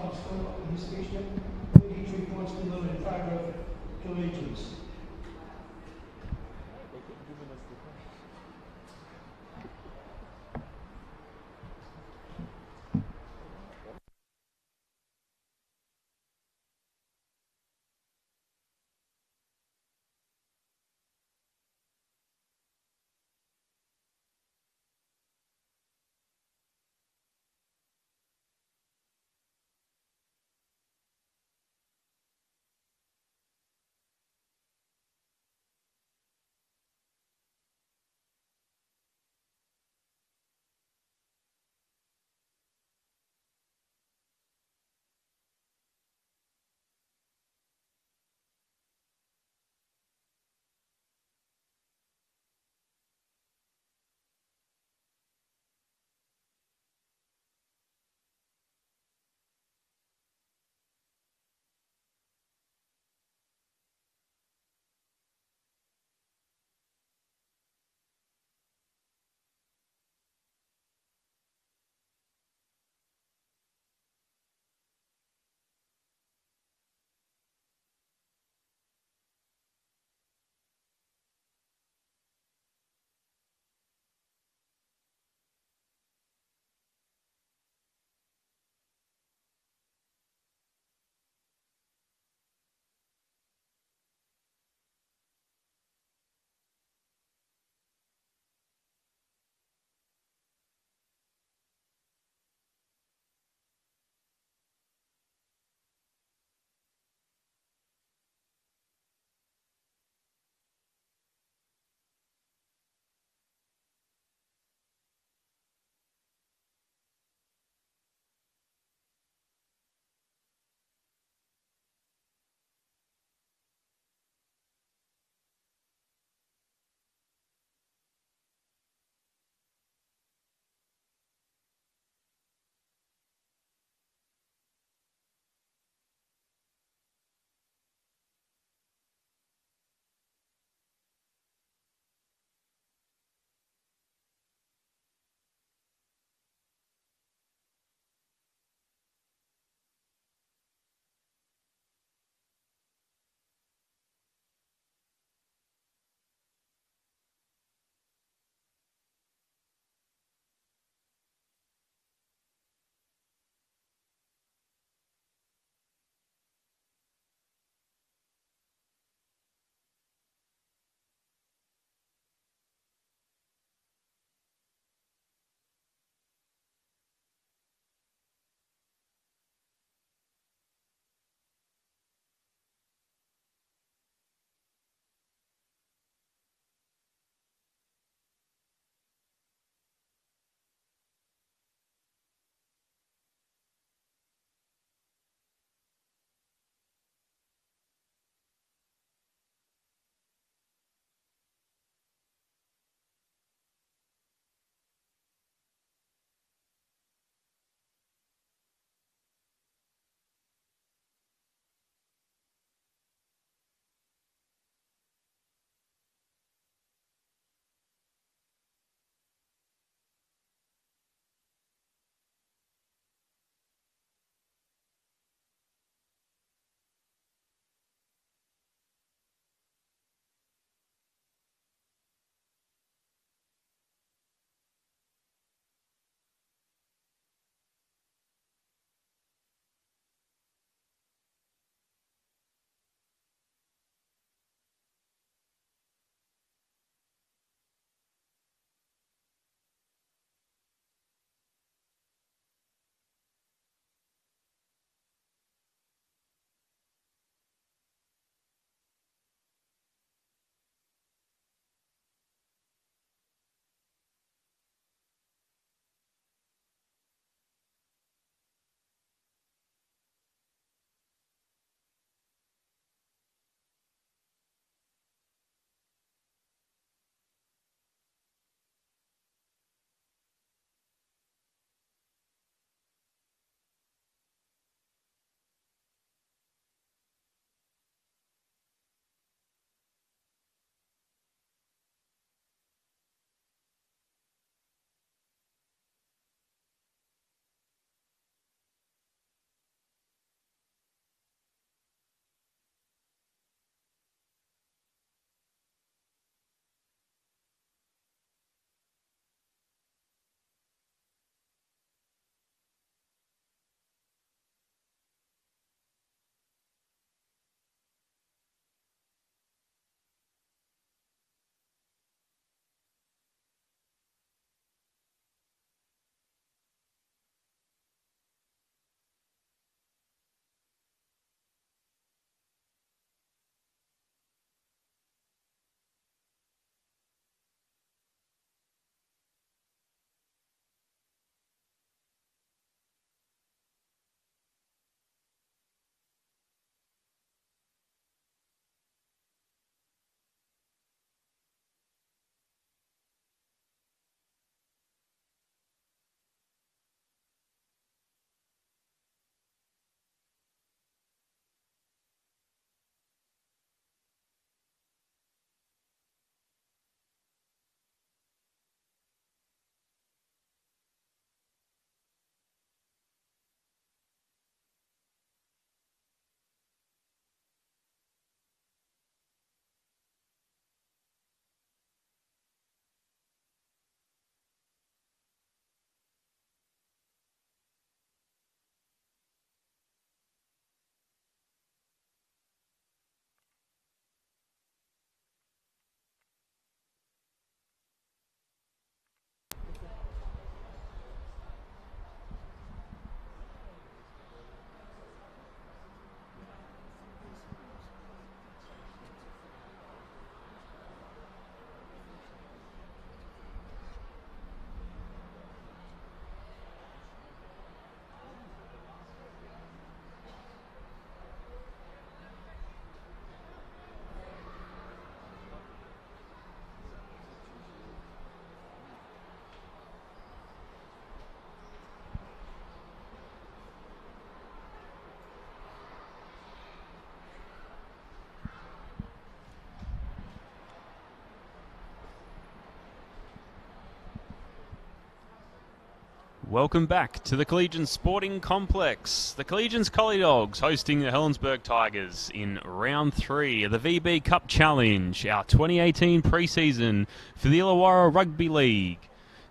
Welcome back to the Collegians Sporting Complex. The Collegians Collie Dogs hosting the Helensburgh Tigers in round 3 of the VB Cup Challenge, our 2018 pre-season for the Illawarra Rugby League.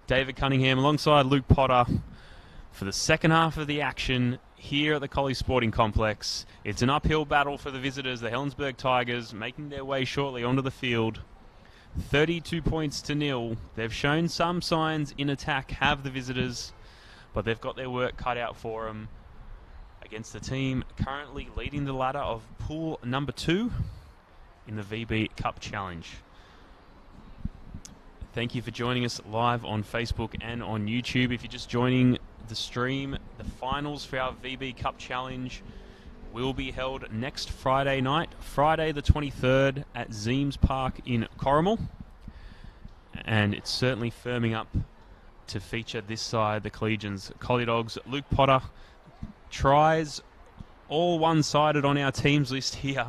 David Cunningham alongside Luke Potter for the second half of the action here at the Collie Sporting Complex. It's an uphill battle for the visitors, the Helensburgh Tigers, making their way shortly onto the field. 32 points to 0. They've shown some signs in attack, have the visitors, but they've got their work cut out for them against the team currently leading the ladder of pool number 2 in the VB Cup Challenge. Thank you for joining us live on Facebook and on YouTube. If you're just joining the stream, the finals for our VB Cup Challenge will be held next Friday night, Friday the 23rd at Zeems Park in Corrimal. And it's certainly firming up to feature this side, the Collegians Collie Dogs. Luke Potter tries all one-sided on our teams list here.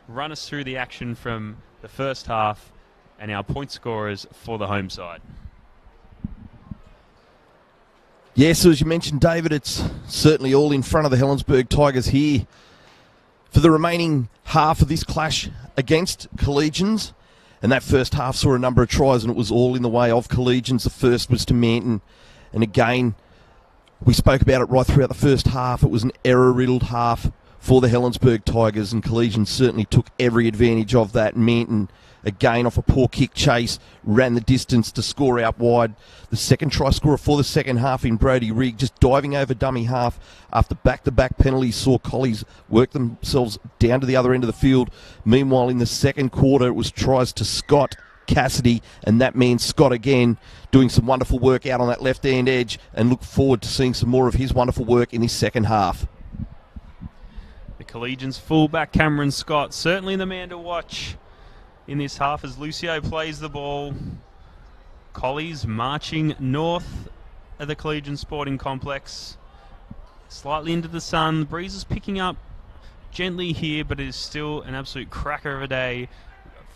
Run us through the action from the first half and our point scorers for the home side. Yes, so as you mentioned, David, it's certainly all in front of the Helensburgh Tigers here for the remaining half of this clash against Collegians. And that first half saw a number of tries, and it was all in the way of Collegians. The first was to Manton. And again, we spoke about it right throughout the first half. It was an error-riddled half for the Helensburgh Tigers, and Collegians certainly took every advantage of that. Manton, again, off a poor kick chase, ran the distance to score out wide. The second try scorer for the second half in Brody Rigg, just diving over dummy half after back-to-back penalties, saw Collies work themselves down to the other end of the field. Meanwhile, in the second quarter, it was tries to Scott Cassidy, and that man Scott again doing some wonderful work out on that left-hand edge, and look forward to seeing some more of his wonderful work in this second half. The Collegians fullback Cameron Scott, certainly the man to watch in this half as Lucio plays the ball. Collies marching north of the Collegian Sporting Complex, slightly into the sun. The breeze is picking up gently here, but it is still an absolute cracker of a day.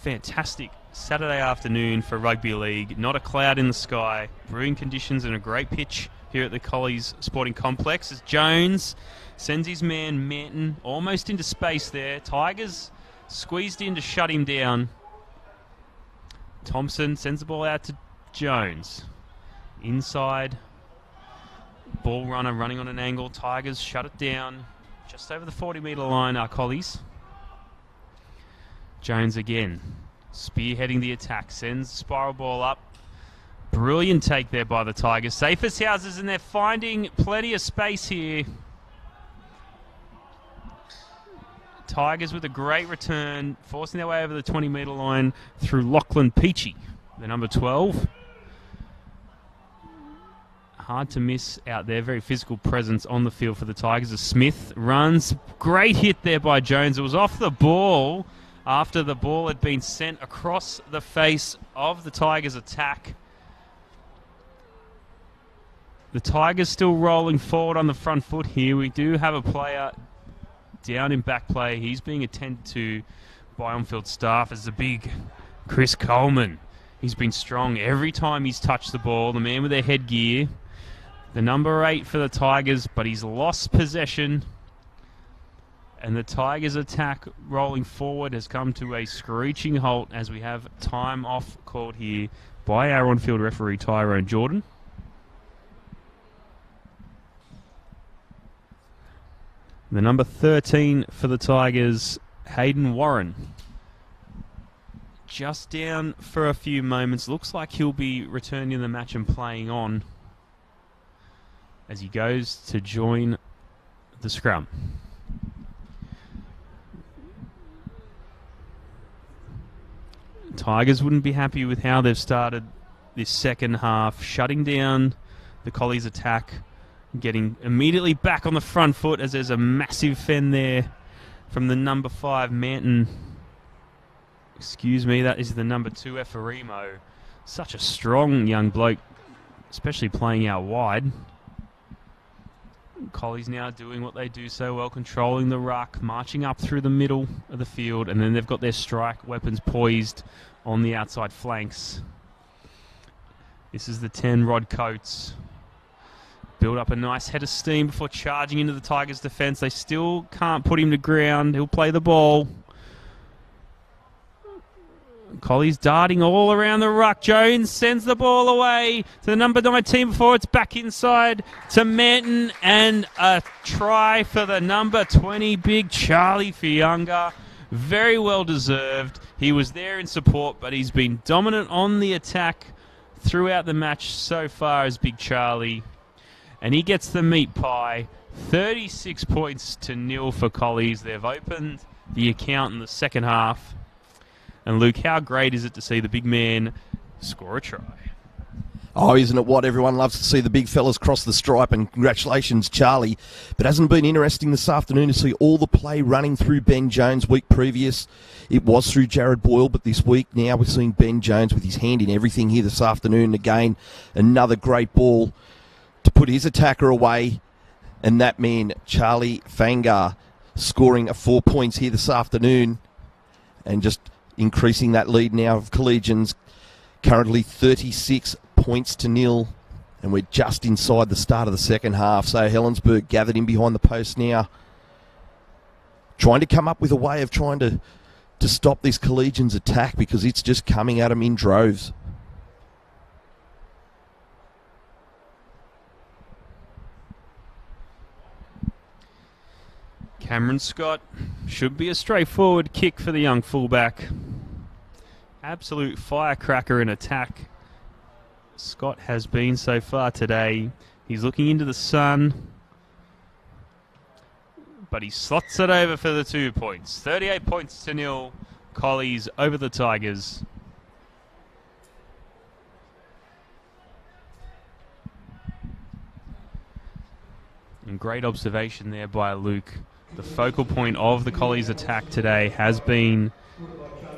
Fantastic Saturday afternoon for rugby league. Not a cloud in the sky. Brewing conditions and a great pitch here at the Collies Sporting Complex as Jones sends his man Manton almost into space there. Tigers squeezed in to shut him down. Thompson sends the ball out to Jones. Inside. Ball runner running on an angle. Tigers shut it down. Just over the 40-metre line are Collies. Jones again. Spearheading the attack. Sends the spiral ball up. Brilliant take there by the Tigers. Safest houses, and they're finding plenty of space here. Tigers with a great return, forcing their way over the 20-metre line through Lachlan Peachy, the number 12. Hard to miss out there. Very physical presence on the field for the Tigers. As Smith runs. Great hit there by Jones. It was off the ball after the ball had been sent across the face of the Tigers' attack. The Tigers still rolling forward on the front foot here. We do have a player down in back play. He's being attended to by on-field staff as the big Chris Coleman. He's been strong every time he's touched the ball. The man with their headgear. The number 8 for the Tigers, but he's lost possession. And the Tigers' attack rolling forward has come to a screeching halt as we have time off called here by our on-field referee Tyrone Jordan. The number 13 for the Tigers, Hayden Warren. Just down for a few moments. Looks like he'll be returning the match and playing on as he goes to join the scrum. Tigers wouldn't be happy with how they've started this second half, shutting down the Collies' attack. Getting immediately back on the front foot as there's a massive fend there from the number 5, Manton. Excuse me, that is the number 2, Efarimo. Such a strong young bloke, especially playing out wide. Collies now doing what they do so well, controlling the ruck, marching up through the middle of the field, and then they've got their strike weapons poised on the outside flanks. This is the 10, Rod Coates. build up a nice head of steam before charging into the Tigers' defence. They still can't put him to ground. He'll play the ball. Colley's darting all around the ruck. Jones sends the ball away to the number 19 before it's back inside to Manton, and a try for the number 20, Big Charlie Fiunga. Very well deserved. He was there in support, but he's been dominant on the attack throughout the match so far as Big Charlie. And he gets the meat pie. 36 points to 0 for Collies. They've opened the account in the second half. And Luke, how great is it to see the big man score a try? Oh, isn't it what? Everyone loves to see the big fellas cross the stripe, and congratulations, Charlie. But hasn't it been interesting this afternoon to see all the play running through Ben Jones? Week previous, it was through Jared Boyle, but this week now we're seeing Ben Jones with his hand in everything here this afternoon. Again, another great ball to put his attacker away. And that man, Charlie Fiunga, scoring 4 points here this afternoon. And just increasing that lead now of Collegians, currently 36 points to 0, and we're just inside the start of the second half. So Helensburgh gathered in behind the post now, trying to come up with a way of trying to stop this Collegians attack, because it's just coming at them in droves. Cameron Scott, should be a straightforward kick for the young fullback. Absolute firecracker in attack. Scott has been so far today. He's looking into the sun, but he slots it over for the 2 points. 38 points to 0. Collies over the Tigers. And great observation there by Luke. The focal point of the Collies' attack today has been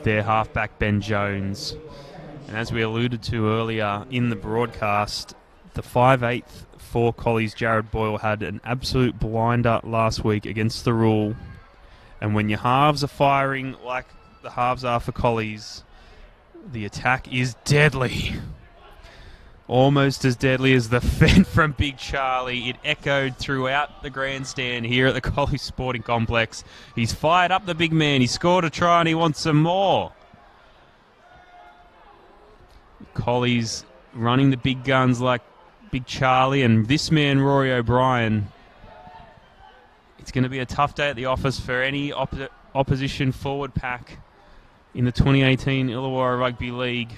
their halfback Ben Jones. And as we alluded to earlier in the broadcast, the 5'8" for Collies, Jared Boyle, had an absolute blinder last week against the rule. And when your halves are firing like the halves are for Collies, the attack is deadly. Almost as deadly as the fend from Big Charlie. It echoed throughout the grandstand here at the Collies Sporting Complex. He's fired up the big man. He scored a try and he wants some more. Collies running the big guns like Big Charlie and this man, Rory O'Brien. It's going to be a tough day at the office for any opposition forward pack in the 2018 Illawarra Rugby League.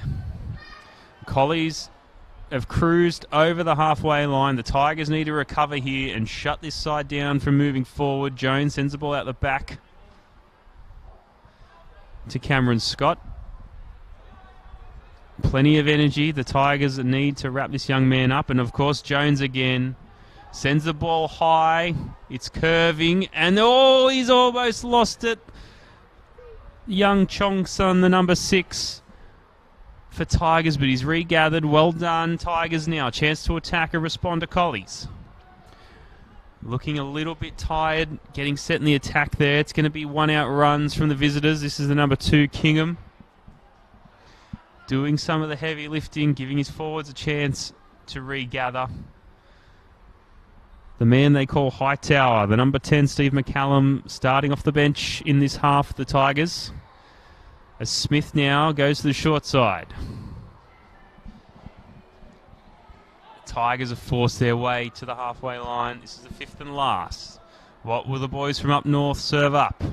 Collies have cruised over the halfway line. The Tigers need to recover here and shut this side down from moving forward. Jones sends the ball out the back to Cameron Scott. Plenty of energy. The Tigers need to wrap this young man up. And, of course, Jones again sends the ball high. It's curving. And, oh, he's almost lost it. Young Chongson, the number 6. For Tigers, but he's regathered. Well done, Tigers now. Chance to attack and respond to Collies. Looking a little bit tired, getting set in the attack there. It's going to be 1-out runs from the visitors. This is the number 2, Kingham. Doing some of the heavy lifting, giving his forwards a chance to regather. The man they call Hightower, the number 10, Steve McCallum, starting off the bench in this half of the Tigers. As Smith now goes to the short side. The Tigers have forced their way to the halfway line. This is the 5th and last. What will the boys from up north serve up?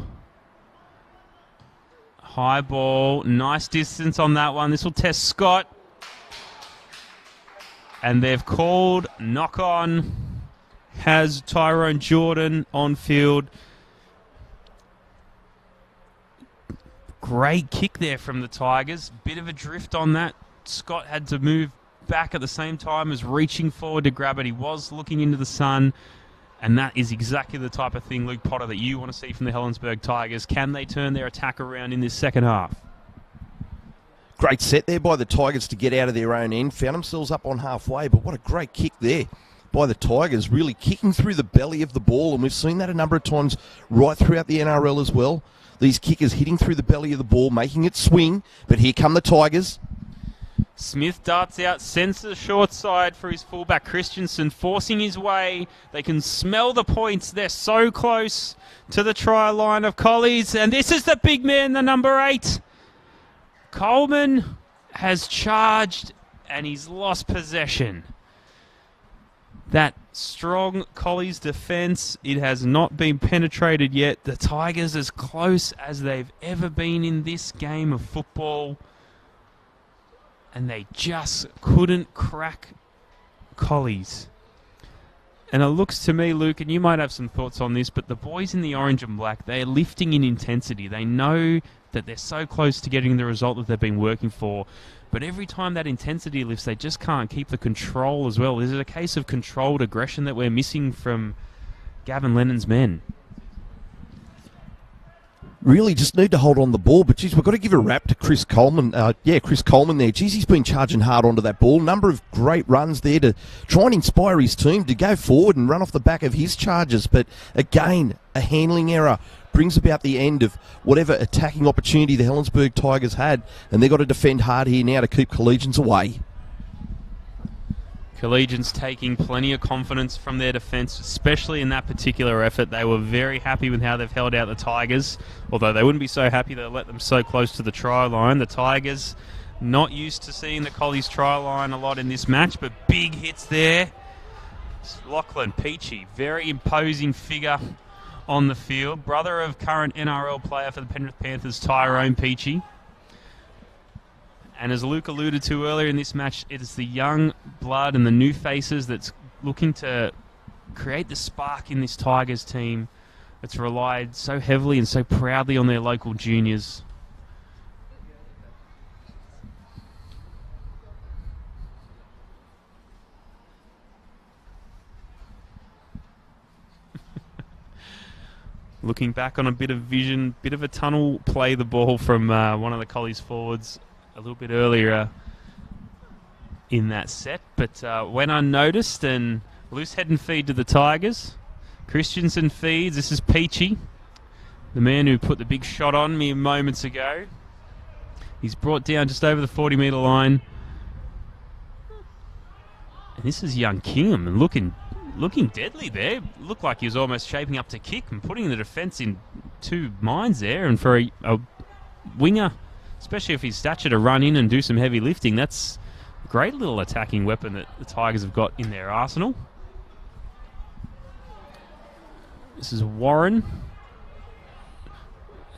High ball. Nice distance on that one. This will test Scott. And they've called knock on. Has Tyrone Jordan on field. Great kick there from the Tigers. Bit of a drift on that. Scott had to move back at the same time as reaching forward to grab it. He was looking into the sun. And that is exactly the type of thing, Luke Potter, that you want to see from the Helensburgh Tigers. Can they turn their attack around in this second half? Great set there by the Tigers to get out of their own end. Found themselves up on halfway, but what a great kick there by the Tigers, really kicking through the belly of the ball. And we've seen that a number of times right throughout the NRL as well. These kickers hitting through the belly of the ball, making it swing. But here come the Tigers. Smith darts out, sends to the short side for his fullback Christensen, forcing his way. They can smell the points. They're so close to the try line of Collies. And this is the big man, the number 8. Coleman has charged and he's lost possession. That strong Collies defence, it has not been penetrated yet. The Tigers as close as they've ever been in this game of football. And they just couldn't crack Collies. And it looks to me, Luke, and you might have some thoughts on this, but the boys in the orange and black, they're lifting in intensity. They know that they're so close to getting the result that they've been working for. But every time that intensity lifts, they just can't keep the control as well. Is it a case of controlled aggression that we're missing from Gavin Lennon's men? Really just need to hold on the ball, but geez, we've got to give a rap to Chris Coleman. Chris Coleman there. Geez, he's been charging hard onto that ball. Number of great runs there to try and inspire his team to go forward and run off the back of his charges. But again, a handling error brings about the end of whatever attacking opportunity the Helensburgh Tigers had, and they've got to defend hard here now to keep Collegians away. Collegians taking plenty of confidence from their defence, especially in that particular effort. They were very happy with how they've held out the Tigers, although they wouldn't be so happy they let them so close to the try line. The Tigers not used to seeing the Collies try line a lot in this match, but big hits there. Lachlan Peachy, very imposing figure on the field. Brother of current NRL player for the Penrith Panthers, Tyrone Peachy. And as Luke alluded to earlier in this match, it is the young blood and the new faces that's looking to create the spark in this Tigers team that's relied so heavily and so proudly on their local juniors. Looking back on a bit of vision, bit of a tunnel play the ball from one of the Collies forwards a little bit earlier in that set, but went unnoticed, and loose head and feed to the Tigers. Christensen feeds. This is Peachy, the man who put the big shot on me moments ago. He's brought down just over the 40-metre line. And this is young Kingham, and looking deadly there. Looked like he was almost shaping up to kick and putting the defence in two minds there. And for a winger, especially if he's stature, to run in and do some heavy lifting, that's a great little attacking weapon that the Tigers have got in their arsenal. This is Warren.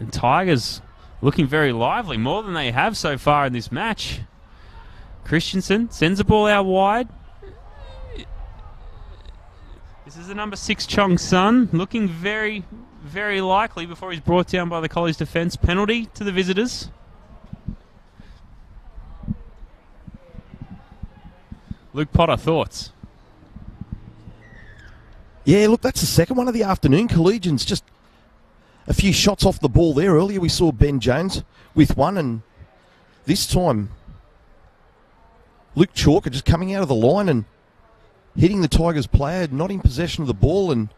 And Tigers looking very lively, more than they have so far in this match. Christensen sends the ball out wide. This is the number 6 Chong Sun, looking very, very likely before he's brought down by the Collies defence. Penalty to the visitors. Luke Potter, thoughts? Yeah, look, that's the second one of the afternoon. Collegians just a few shots off the ball there. Earlier we saw Ben Jones with one, and this time Luke Chalker just coming out of the line and hitting the Tigers player, not in possession of the ball, and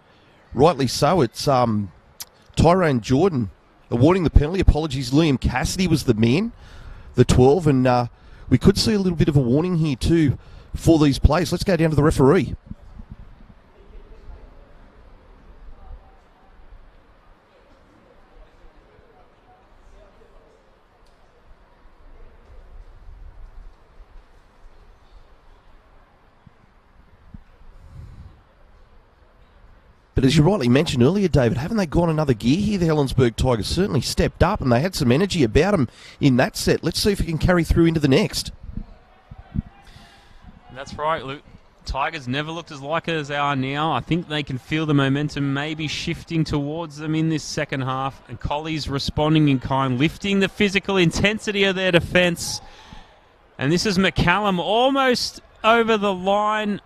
rightly so. It's Tyrone Jordan awarding the penalty. Apologies, Liam Cassidy was the man, the 12, and we could see a little bit of a warning here too for these plays. Let's go down to the referee. But as you rightly mentioned earlier, David, haven't they gone another gear here? The Helensburgh Tigers certainly stepped up, and they had some energy about them in that set. Let's see if it can carry through into the next. That's right, Luke. Tigers never looked as like it as they are now. I think they can feel the momentum maybe shifting towards them in this second half. And Collies responding in kind, lifting the physical intensity of their defence. And this is McCallum almost over the line.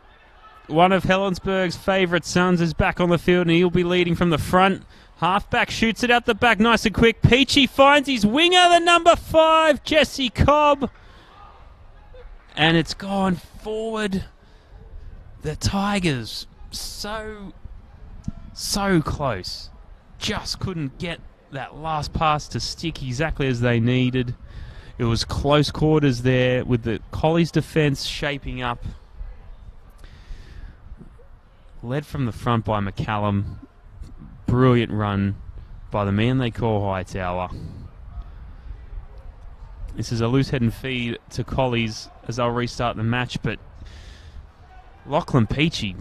One of Helensburgh's favourite sons is back on the field, and he'll be leading from the front. Halfback shoots it out the back nice and quick. Peachy finds his winger, the number 5, Jesse Cobb. And it's gone forward. The Tigers so close. Just couldn't get that last pass to stick exactly as they needed. It was close quarters there with the Collies defence shaping up. Led from the front by McCallum. Brilliant run by the man they call Hightower. This is a loose head and feed to Collies as they'll restart the match, but Lachlan Peachy,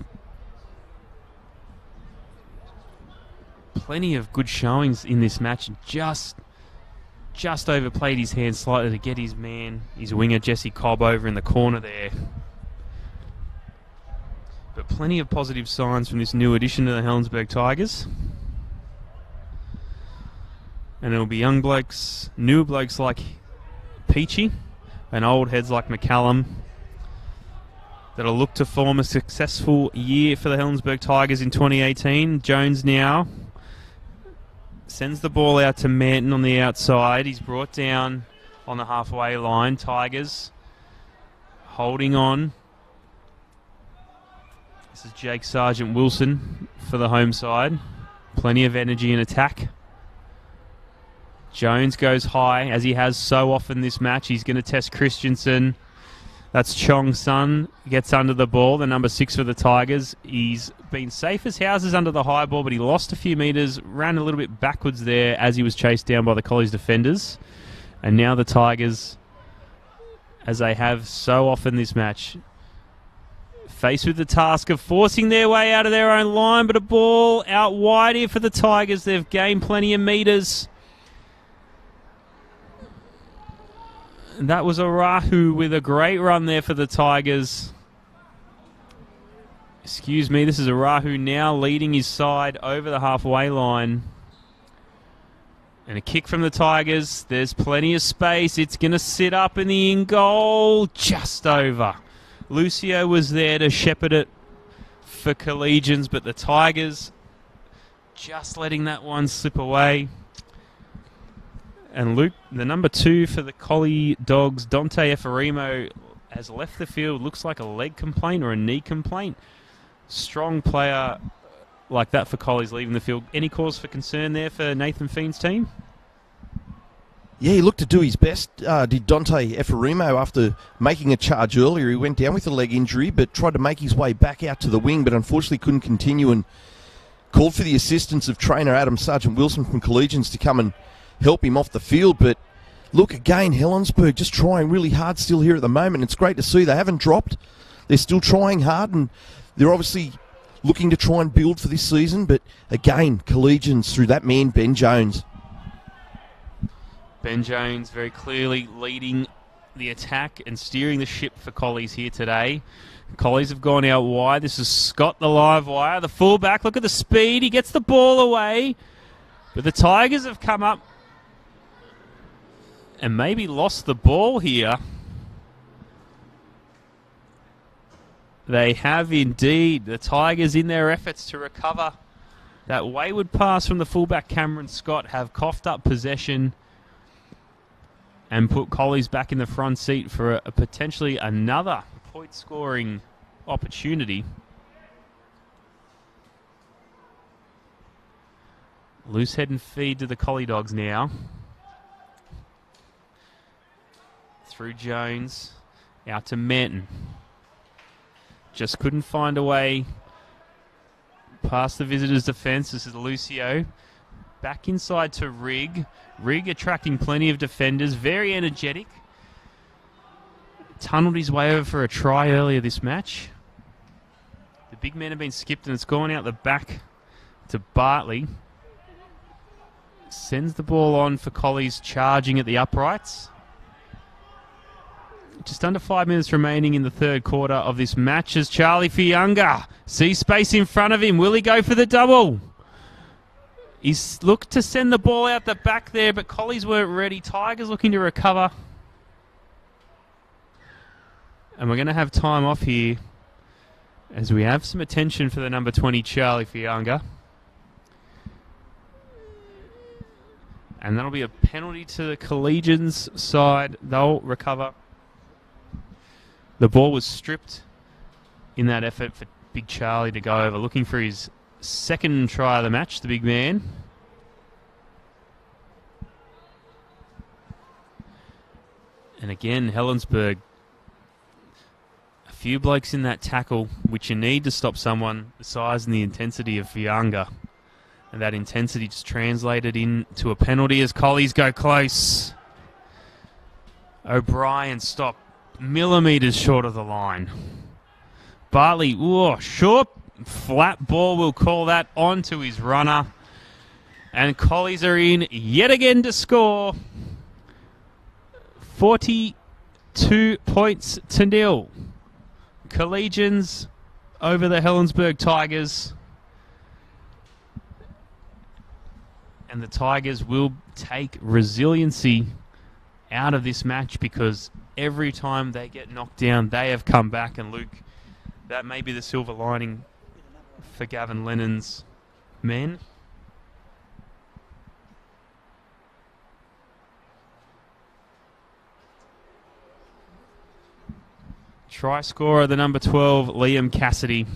plenty of good showings in this match, just overplayed his hand slightly to get his man, his winger Jesse Cobb, over in the corner there. But plenty of positive signs from this new addition to the Helensburgh Tigers. And it'll be young blokes, new blokes like Peachy, and old heads like McCallum that'll look to form a successful year for the Helensburgh Tigers in 2018. Jones now sends the ball out to Manton on the outside. He's brought down on the halfway line. Tigers holding on. This is Jake Sargent Wilson for the home side. Plenty of energy and attack. Jones goes high, as he has so often this match. He's going to test Christensen. That's Chong Sun. Gets under the ball, the number 6 for the Tigers. He's been safe as houses under the high ball, but he lost a few metres, ran a little bit backwards there as he was chased down by the Collies defenders. And now the Tigers, as they have so often this match, faced with the task of forcing their way out of their own line, but a ball out wide here for the Tigers. They've gained plenty of metres. And that was Arahu with a great run there for the Tigers. Excuse me, this is Arahu now leading his side over the halfway line. And a kick from the Tigers. There's plenty of space. It's going to sit up in the in goal. Just over. Lucio was there to shepherd it for Collegians, but the Tigers just letting that one slip away. And Luke, the number 2 for the Collie Dogs, Dante Efferimo, has left the field. Looks like a leg complaint or a knee complaint. Strong player like that for Collies leaving the field. Any cause for concern there for Nathan Fiend's team? Yeah, he looked to do his best, did Dante Efferimo, after making a charge earlier. He went down with a leg injury, but tried to make his way back out to the wing, but unfortunately couldn't continue, and called for the assistance of trainer Adam Sargent Wilson from Collegians to come and help him off the field. But look, again, Helensburgh just trying really hard still here at the moment. It's great to see they haven't dropped. They're still trying hard, and they're obviously looking to try and build for this season. But again, Collegians through that man, Ben Jones. Ben Jones very clearly leading the attack and steering the ship for Collies here today. Collies have gone out wide. This is Scott, the live wire, the fullback. Look at the speed. He gets the ball away. But the Tigers have come up and maybe lost the ball here. They have indeed. The Tigers, in their efforts to recover that wayward pass from the fullback Cameron Scott, have coughed up possession and put Collies back in the front seat for a potentially another point-scoring opportunity. Loose head and feed to the Collie Dogs now. Through Jones, out to Manton. Just couldn't find a way past the visitors' defence. This is Lucio. Back inside to Rigg. Rigg attracting plenty of defenders. Very energetic. Tunnelled his way over for a try earlier this match. The big men have been skipped and it's gone out the back to Bartley. Sends the ball on for Collies charging at the uprights. Just under 5 minutes remaining in the third quarter of this match as Charlie Fiunga sees space in front of him. Will he go for the double? He's looked to send the ball out the back there, but Collies weren't ready. Tigers looking to recover. And we're going to have time off here as we have some attention for the number 20, Charlie Fiunga. And that'll be a penalty to the Collegians side. They'll recover. The ball was stripped in that effort for Big Charlie to go over, looking for his second try of the match, the big man. And again, Helensburgh, a few blokes in that tackle, which you need to stop someone the size and the intensity of Fianga. And that intensity just translated into a penalty as Collies go close. O'Brien stopped millimetres short of the line. Bartley, short, flat ball, will call that onto his runner. And Collies are in yet again to score. 42 points to 0. Collegians over the Helensburgh Tigers. And the Tigers will take resiliency out of this match, because every time they get knocked down, they have come back. And Luke, that may be the silver lining for Gavin Lennon's men. Try scorer, the number 12, Liam Cassidy.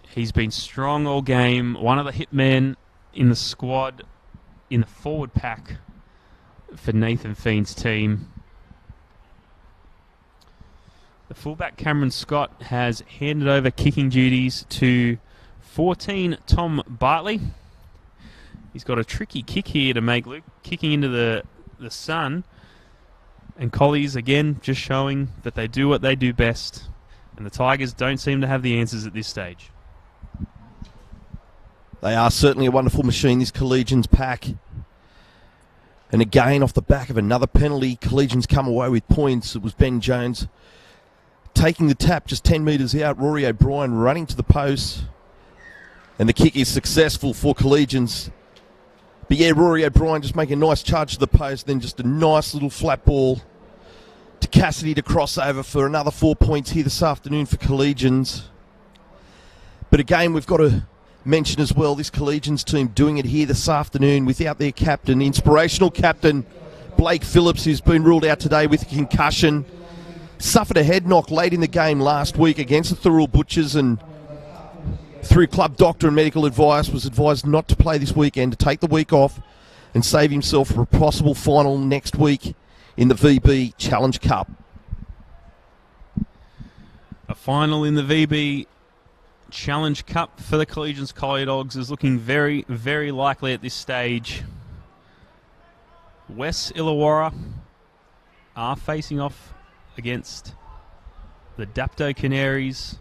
He's been strong all game. One of the hitmen in the squad, in the forward pack for Nathan Fiend's team. The fullback Cameron Scott has handed over kicking duties to 14 Tom Bartley. He's got a tricky kick here to make, Luke, kicking into the sun. And Collies, again, just showing that they do what they do best. And the Tigers don't seem to have the answers at this stage. They are certainly a wonderful machine, this Collegians pack. And again, off the back of another penalty, Collegians come away with points. It was Ben Jones taking the tap just 10 metres out. Rory O'Brien running to the post. And the kick is successful for Collegians. But yeah, Rory O'Brien just making a nice charge to the post, then just a nice little flat ball to Cassidy to cross over for another 4 points here this afternoon for Collegians. But again, we've got to mention as well this Collegians team doing it here this afternoon without their captain, inspirational captain Blake Phillips, who's been ruled out today with a concussion. Suffered a head knock late in the game last week against the Thurrool Butchers, and through club doctor and medical advice was advised not to play this weekend, to take the week off and save himself for a possible final next week in the VB Challenge Cup. A final in the VB Challenge Cup for the Collegians Collie Dogs is looking very, very likely at this stage. West Illawarra are facing off against the Dapto Canaries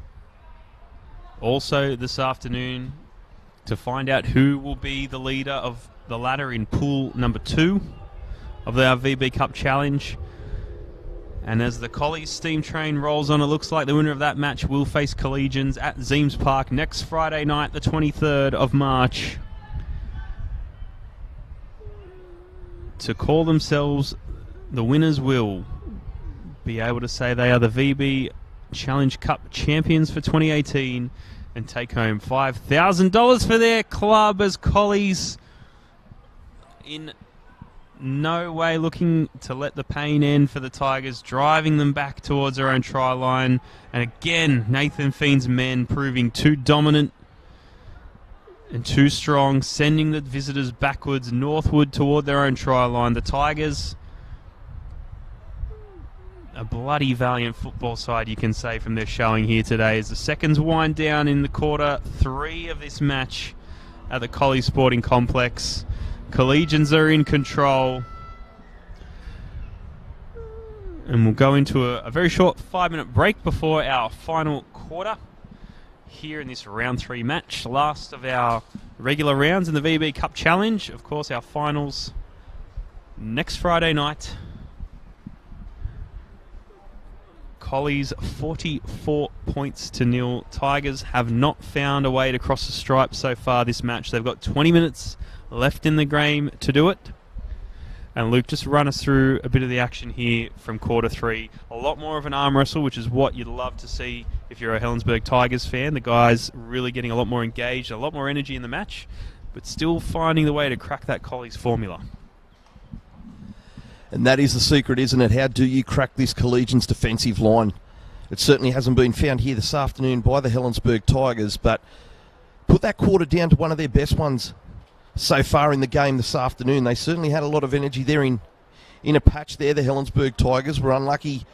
also this afternoon to find out who will be the leader of the ladder in pool number 2 of our VB Cup Challenge. And as the Collies steam train rolls on, it looks like the winner of that match will face Collegians at Zeems Park next Friday night, the 23rd of March, to call themselves the winners will be able to say they are the VB Challenge Cup champions for 2018 and take home $5,000 for their club, as Collies in no way looking to let the pain end for the Tigers, driving them back towards their own try line. And again, Nathan Fiend's men proving too dominant and too strong, sending the visitors backwards, northward toward their own try line. The Tigers, a bloody valiant football side, you can say, from their showing here today, as the seconds wind down in the quarter 3 of this match at the Collie Sporting Complex. Collegians are in control. And we'll go into a very short 5-minute break before our final quarter here in this round 3 match. Last of our regular rounds in the VB Cup Challenge. Of course, our finals next Friday night. Collies 44 points to 0. Tigers have not found a way to cross the stripe so far this match. They've got 20 minutes left in the game to do it. And Luke, just run us through a bit of the action here from quarter 3. A lot more of an arm wrestle, which is what you'd love to see if you're a Helensburgh Tigers fan. The guys really getting a lot more engaged, a lot more energy in the match, but still finding the way to crack that Collies formula. And that is the secret, isn't it? How do you crack this Collegians defensive line? It certainly hasn't been found here this afternoon by the Helensburgh Tigers, but put that quarter down to one of their best ones so far in the game this afternoon. They certainly had a lot of energy there in in a patch there. The Helensburgh Tigers were unlucky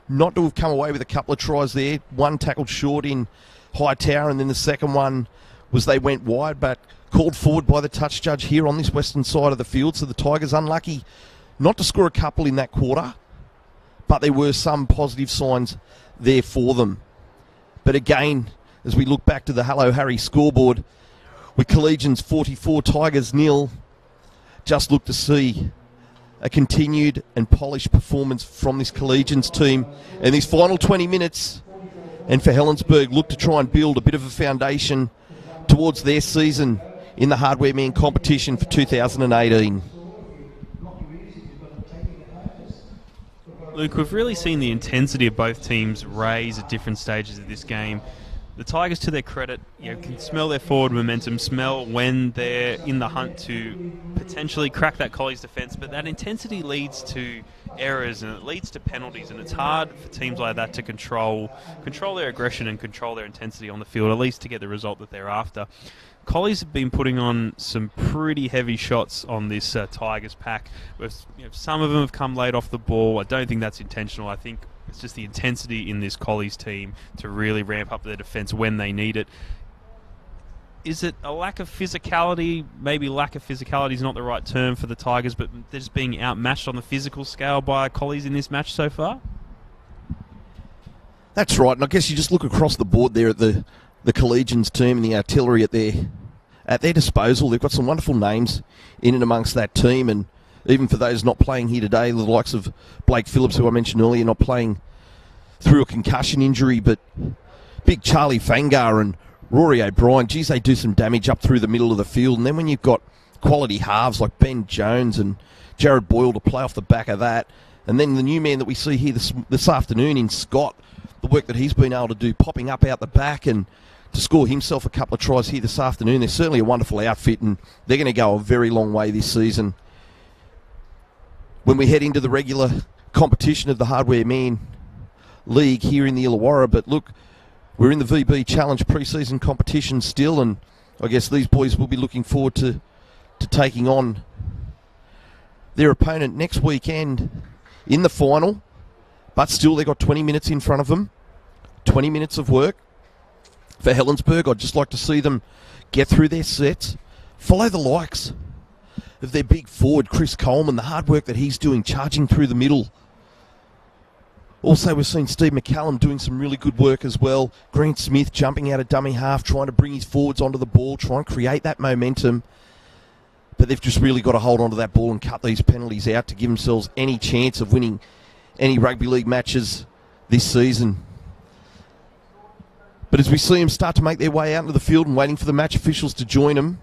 not to have come away with a couple of tries there. One tackled short in Hightower, and then the second one was they went wide, but called forward by the touch judge here on this western side of the field. So the Tigers unlucky not to score a couple in that quarter, but there were some positive signs there for them. But again, as we look back to the Hello Harry scoreboard, with Collegians 44, Tigers 0, just look to see a continued and polished performance from this Collegians team in these final 20 minutes. And for Helensburgh, look to try and build a bit of a foundation towards their season in the Hardware Man competition for 2018. Luke, we've really seen the intensity of both teams raise at different stages of this game. The Tigers, to their credit, can smell their forward momentum, smell when they're in the hunt to potentially crack that Collies defence, but that intensity leads to errors and it leads to penalties, and it's hard for teams like that to control their aggression and control their intensity on the field, at least to get the result that they're after. Collies have been putting on some pretty heavy shots on this Tigers pack. Some of them have come late off the ball. I don't think that's intentional. I think it's just the intensity in this Collies team to really ramp up their defence when they need it. Is it a lack of physicality? Maybe lack of physicality is not the right term for the Tigers, but they're just being outmatched on the physical scale by Collies in this match so far? That's right, and I guess you just look across the board there at the Collegians team and the artillery at their disposal. They've got some wonderful names in and amongst that team, and even for those not playing here today, the likes of Blake Phillips, who I mentioned earlier, not playing through a concussion injury, but big Charlie Fangar and Rory O'Brien, geez, they do some damage up through the middle of the field. And then when you've got quality halves like Ben Jones and Jared Boyle to play off the back of that, and then the new man that we see here this afternoon in Scott, the work that he's been able to do, popping up out the back and to score himself a couple of tries here this afternoon. They're certainly a wonderful outfit, and they're going to go a very long way this season when we head into the regular competition of the Hardware Man League here in the Illawarra. But look, we're in the VB Challenge pre-season competition still, and I guess these boys will be looking forward to taking on their opponent next weekend in the final. But still, they've got 20 minutes in front of them, 20 minutes of work. For Helensburgh, I'd just like to see them get through their sets, follow the likes of their big forward, Chris Coleman, the hard work that he's doing, charging through the middle. Also, we've seen Steve McCallum doing some really good work as well. Grant Smith jumping out of dummy half, trying to bring his forwards onto the ball, trying to create that momentum. But they've just really got to hold onto that ball and cut these penalties out to give themselves any chance of winning any rugby league matches this season. But as we see them start to make their way out into the field and waiting for the match officials to join them,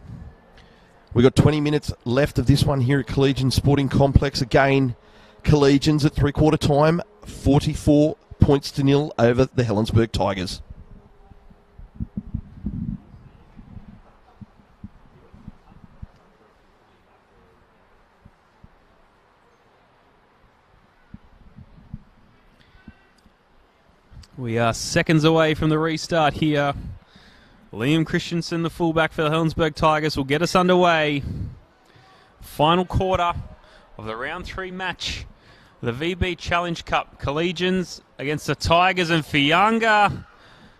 we've got 20 minutes left of this one here at Collegians Sporting Complex. Again, Collegians at three-quarter time, 44 points to 0 over the Helensburgh Tigers. We are seconds away from the restart here. Liam Christensen, the fullback for the Helensburgh Tigers, will get us underway. Final quarter of the round 3 match. The VB Challenge Cup. Collegians against the Tigers, and Fianga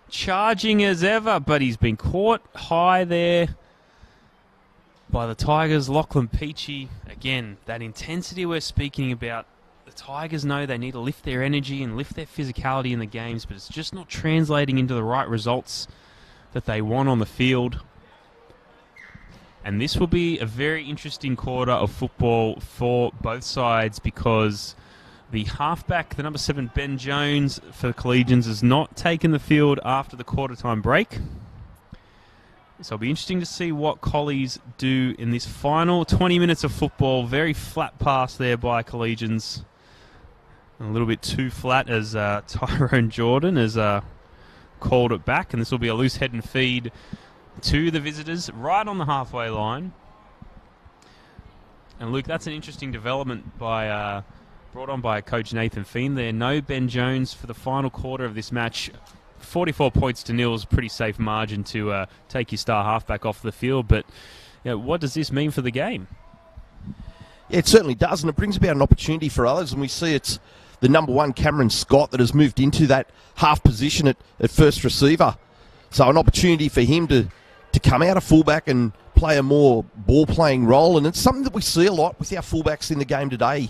charging as ever, but he's been caught high there by the Tigers. Lachlan Peachy. Again, that intensity we're speaking about. The Tigers know they need to lift their energy and lift their physicality in the games, but it's just not translating into the right results that they want on the field. And this will be a very interesting quarter of football for both sides, because the halfback, the number 7, Ben Jones, for the Collegians, has not taken the field after the quarter-time break. So it'll be interesting to see what Collies do in this final 20 minutes of football. Very flat pass there by Collegians. A little bit too flat as Tyrone Jordan has called it back. And this will be a loose head and feed to the visitors right on the halfway line. And Luke, that's an interesting development by brought on by Coach Nathan Feen there. No Ben Jones for the final quarter of this match. 44 points to 0 is a pretty safe margin to take your star halfback off the field. But what does this mean for the game? Yeah, it certainly does, and it brings about an opportunity for others, and we see it's the number 1, Cameron Scott, that has moved into that half position at first receiver. So an opportunity for him to come out of fullback and play a more ball-playing role, and it's something that we see a lot with our fullbacks in the game today,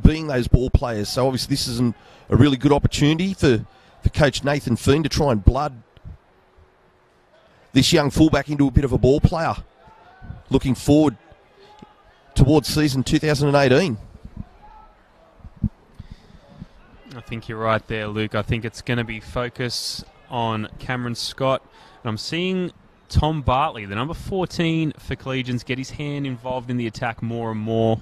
being those ball players. So obviously this is a really good opportunity for Coach Nathan Feen to try and blood this young fullback into a bit of a ball player. Looking forward towards season 2018. I think you're right there, Luke. I think it's going to be focus on Cameron Scott. And I'm seeing Tom Bartley, the number 14 for Collegians, get his hand involved in the attack more and more.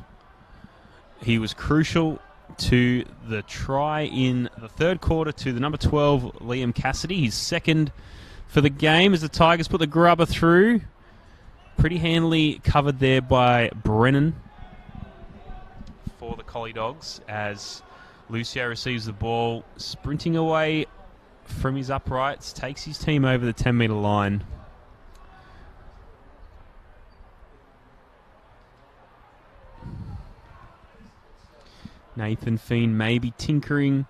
He was crucial to the try in the third quarter to the number 12, Liam Cassidy. He's second for the game as the Tigers put the grubber through. Pretty handily covered there by Brennan for the Collie Dogs as Lucio receives the ball, sprinting away from his uprights, takes his team over the 10-metre line. Nathan Feen may be tinkering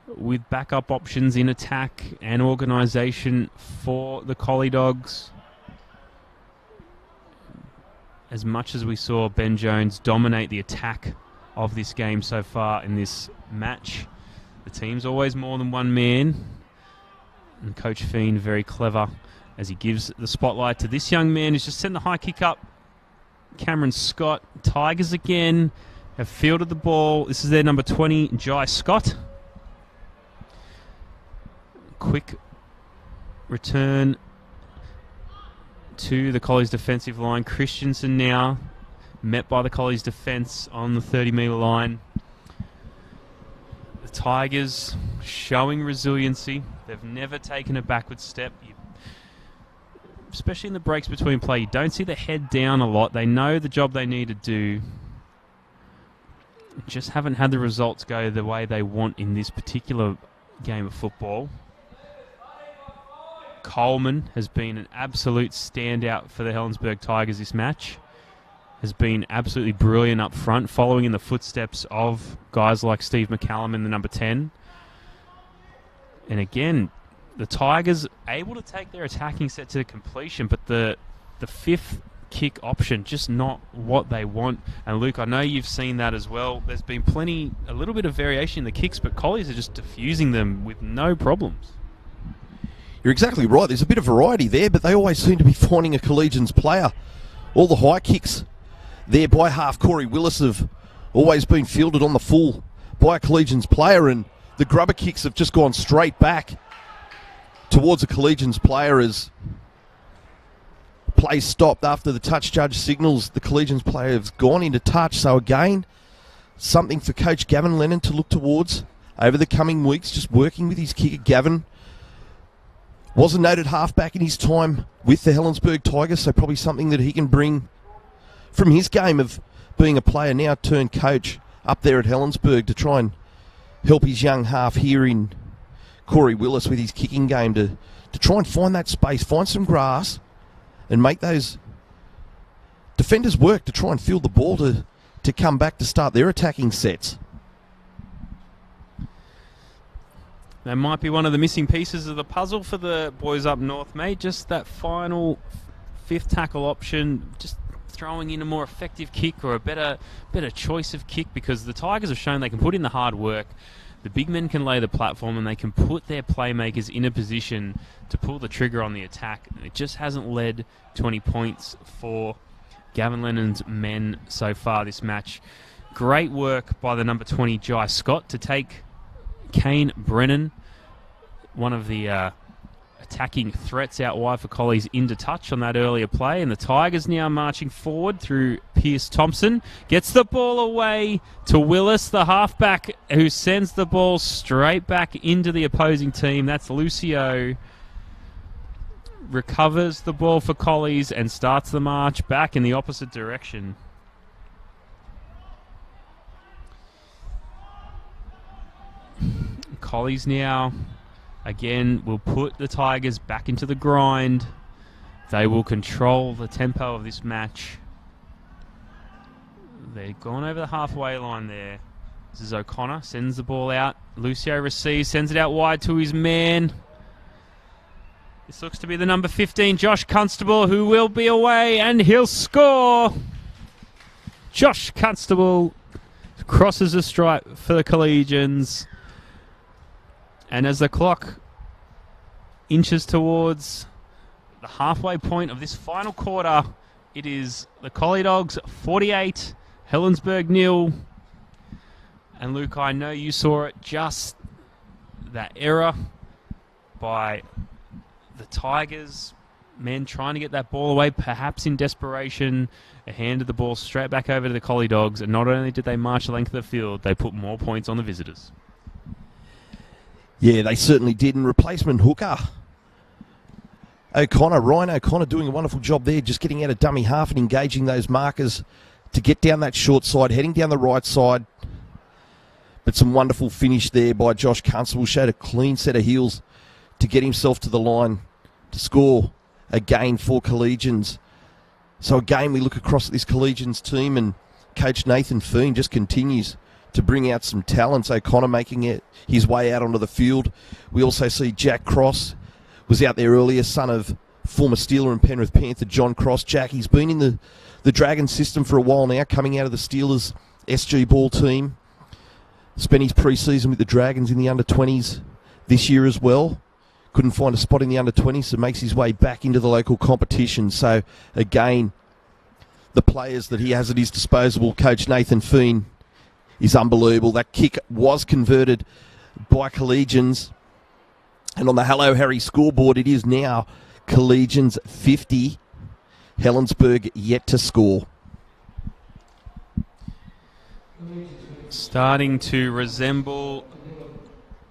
with backup options in attack and organisation for the Collie Dogs. As much as we saw Ben Jones dominate the attack of this game so far in this match, the team's always more than one man. And Coach Feen very clever as he gives the spotlight to this young man who's just sent the high kick up. Cameron Scott. Tigers again have fielded the ball. This is their number 20, Jai Scott. Quick return to the Collies defensive line. Christensen now met by the Collies defence on the 30-metre line. The Tigers showing resiliency. They've never taken a backward step. Especially in the breaks between play, you don't see the head down a lot. They know the job they need to do. Just haven't had the results go the way they want in this particular game of football. Coleman has been an absolute standout for the Helensburgh Tigers this match. Has been absolutely brilliant up front, following in the footsteps of guys like Steve McCallum in the number 10. And again, the Tigers able to take their attacking set to completion, but the fifth kick option just not what they want. And Luke, I know you've seen that as well. There's been a little bit of variation in the kicks, but Collies are just diffusing them with no problems. You're exactly right. There's a bit of variety there, but they always seem to be finding a Collegians player. All the high kicks there by half Corey Willis have always been fielded on the full by a Collegians player, and the grubber kicks have just gone straight back towards a Collegians player as play stopped after the touch judge signals the Collegians player has gone into touch. So again, something for Coach Gavin Lennon to look towards over the coming weeks, just working with his kicker. Gavin was a noted halfback in his time with the Helensburgh Tigers, so probably something that he can bring from his game of being a player now turned coach up there at Helensburgh to try and help his young half here in Corey Willis with his kicking game to try and find that space, find some grass and make those defenders work to try and field the ball to come back to start their attacking sets. That might be one of the missing pieces of the puzzle for the boys up north, mate. Just that final fifth tackle option, just throwing in a more effective kick or a better choice of kick, because the Tigers have shown they can put in the hard work. The big men can lay the platform and they can put their playmakers in a position to pull the trigger on the attack. It just hasn't led to any points for Gavin Lennon's men so far this match. Great work by the number 20, Jai Scott, to take Kane Brennan, one of the attacking threats out wide for Collies, into touch on that earlier play. And the Tigers now marching forward through Pierce Thompson. Gets the ball away to Willis, the halfback, who sends the ball straight back into the opposing team. That's Lucio. Recovers the ball for Collies and starts the march back in the opposite direction. Collies now, again, will put the Tigers back into the grind. They will control the tempo of this match. They've gone over the halfway line there. This is O'Connor, sends the ball out. Lucio receives, sends it out wide to his man. This looks to be the number 15, Josh Constable, who will be away, and he'll score. Josh Constable crosses the stripe for the Collegians. And as the clock inches towards the halfway point of this final quarter, it is the Collie Dogs 48, Helensburgh 0. And Luke, I know you saw it, just that error by the Tigers, men trying to get that ball away, perhaps in desperation, handed the ball straight back over to the Collie Dogs, and not only did they march the length of the field, they put more points on the visitors. Yeah, they certainly did. And replacement hooker Ryan O'Connor doing a wonderful job there, just getting out of dummy half and engaging those markers to get down that short side, heading down the right side. But some wonderful finish there by Josh Constable. Showed a clean set of heels to get himself to the line to score again for Collegians. So again, we look across at this Collegians team, and Coach Nathan Feene just continues to bring out some talents. O'Connor making his way out onto the field. We also see Jack Cross was out there earlier, son of former Steeler and Penrith Panther John Cross. Jack, he's been in the Dragon system for a while now, coming out of the Steelers SG ball team. Spent his pre-season with the Dragons in the under-20s this year as well. Couldn't find a spot in the under-20s, so makes his way back into the local competition. So, again, the players that he has at his disposal, Coach Nathan Feene, is unbelievable. That kick was converted by Collegians. And on the Hello Harry scoreboard, it is now Collegians 50, Helensburgh yet to score. Starting to resemble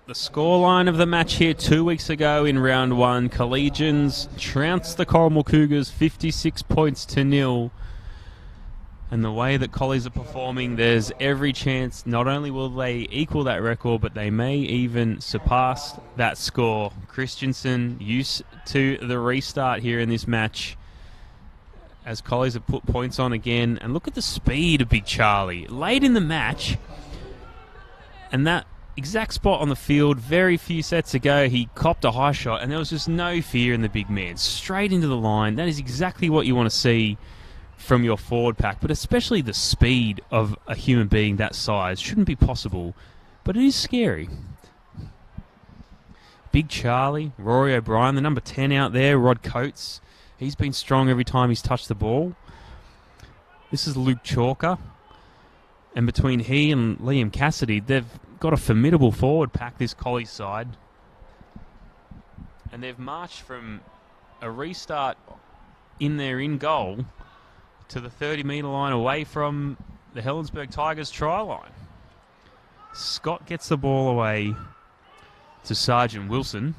the scoreline of the match here 2 weeks ago in round one. Collegians trounced the Corrimal Cougars 56 points to 0. And the way that Collies are performing, there's every chance not only will they equal that record, but they may even surpass that score. Christensen used to the restart here in this match as Collies have put points on again. And look at the speed of Big Charlie. Late in the match, and that exact spot on the field, very few sets ago, he copped a high shot, and there was just no fear in the big man. Straight into the line. That is exactly what you want to see from your forward pack, but especially the speed of a human being that size shouldn't be possible, but it is scary. Big Charlie, Rory O'Brien, the number 10 out there, Rod Coates. He's been strong every time he's touched the ball. This is Luke Chalker. And between he and Liam Cassidy, they've got a formidable forward pack, this Collie side. And they've marched from a restart in there in goal to the 30-metre line away from the Helensburgh Tigers try line. Scott gets the ball away to Sergeant Wilson.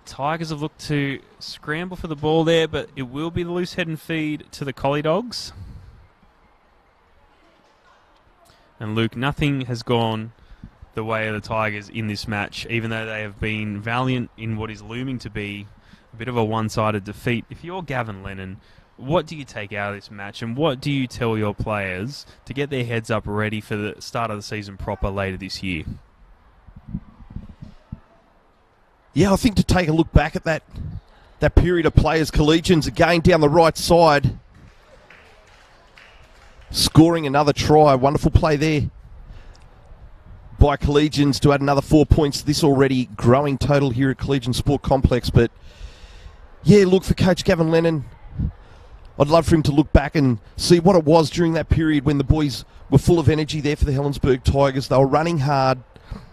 Tigers have looked to scramble for the ball there, but it will be the loose head and feed to the Collie Dogs. And Luke, nothing has gone the way of the Tigers in this match, even though they have been valiant in what is looming to be a bit of a one-sided defeat. If you're Gavin Lennon, what do you take out of this match, and what do you tell your players to get their heads up ready for the start of the season proper later this year? Yeah, I think to take a look back at that period of players, Collegians again down the right side, scoring another try. Wonderful play there by Collegians to add another 4 points to this already growing total here at Collegian Sport Complex. But yeah, look, for Coach Gavin Lennon, I'd love for him to look back and see what it was during that period when the boys were full of energy there for the Helensburgh Tigers. They were running hard.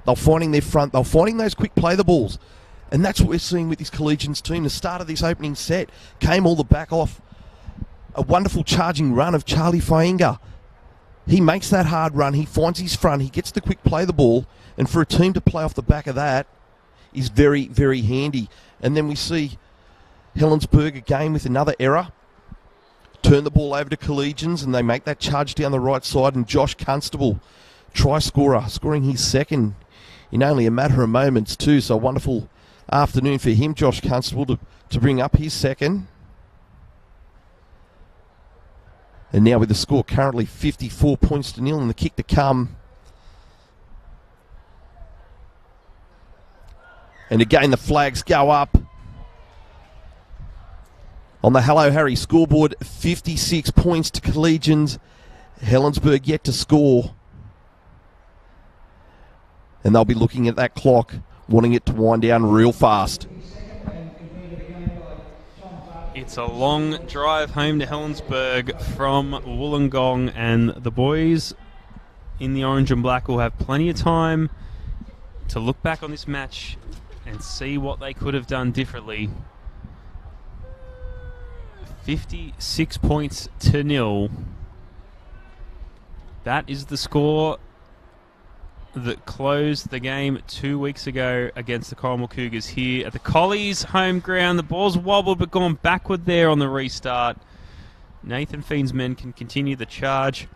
They were finding their front. They were finding those quick play the balls. And that's what we're seeing with this Collegians team. The start of this opening set came all the back off a wonderful charging run of Charlie Fainga. He makes that hard run. He finds his front. He gets the quick play the ball. And for a team to play off the back of that is very, very handy. And then we see Helensburgh again with another error. Turn the ball over to Collegians, and they make that charge down the right side. And Josh Constable, try scorer, scoring his second in only a matter of moments too. So a wonderful afternoon for him, Josh Constable, to bring up his second. And now with the score currently 54 points to 0 and the kick to come. And again the flags go up. On the Hello Harry scoreboard, 56 points to Collegians. Helensburgh yet to score. And they'll be looking at that clock, wanting it to wind down real fast. It's a long drive home to Helensburgh from Wollongong, and the boys in the orange and black will have plenty of time to look back on this match and see what they could have done differently. 56 points to 0. That is the score that closed the game 2 weeks ago against the Corrimal Cougars here at the Collies home ground. The ball's wobbled but gone backward there on the restart. Nathan Fiend's men can continue the charge.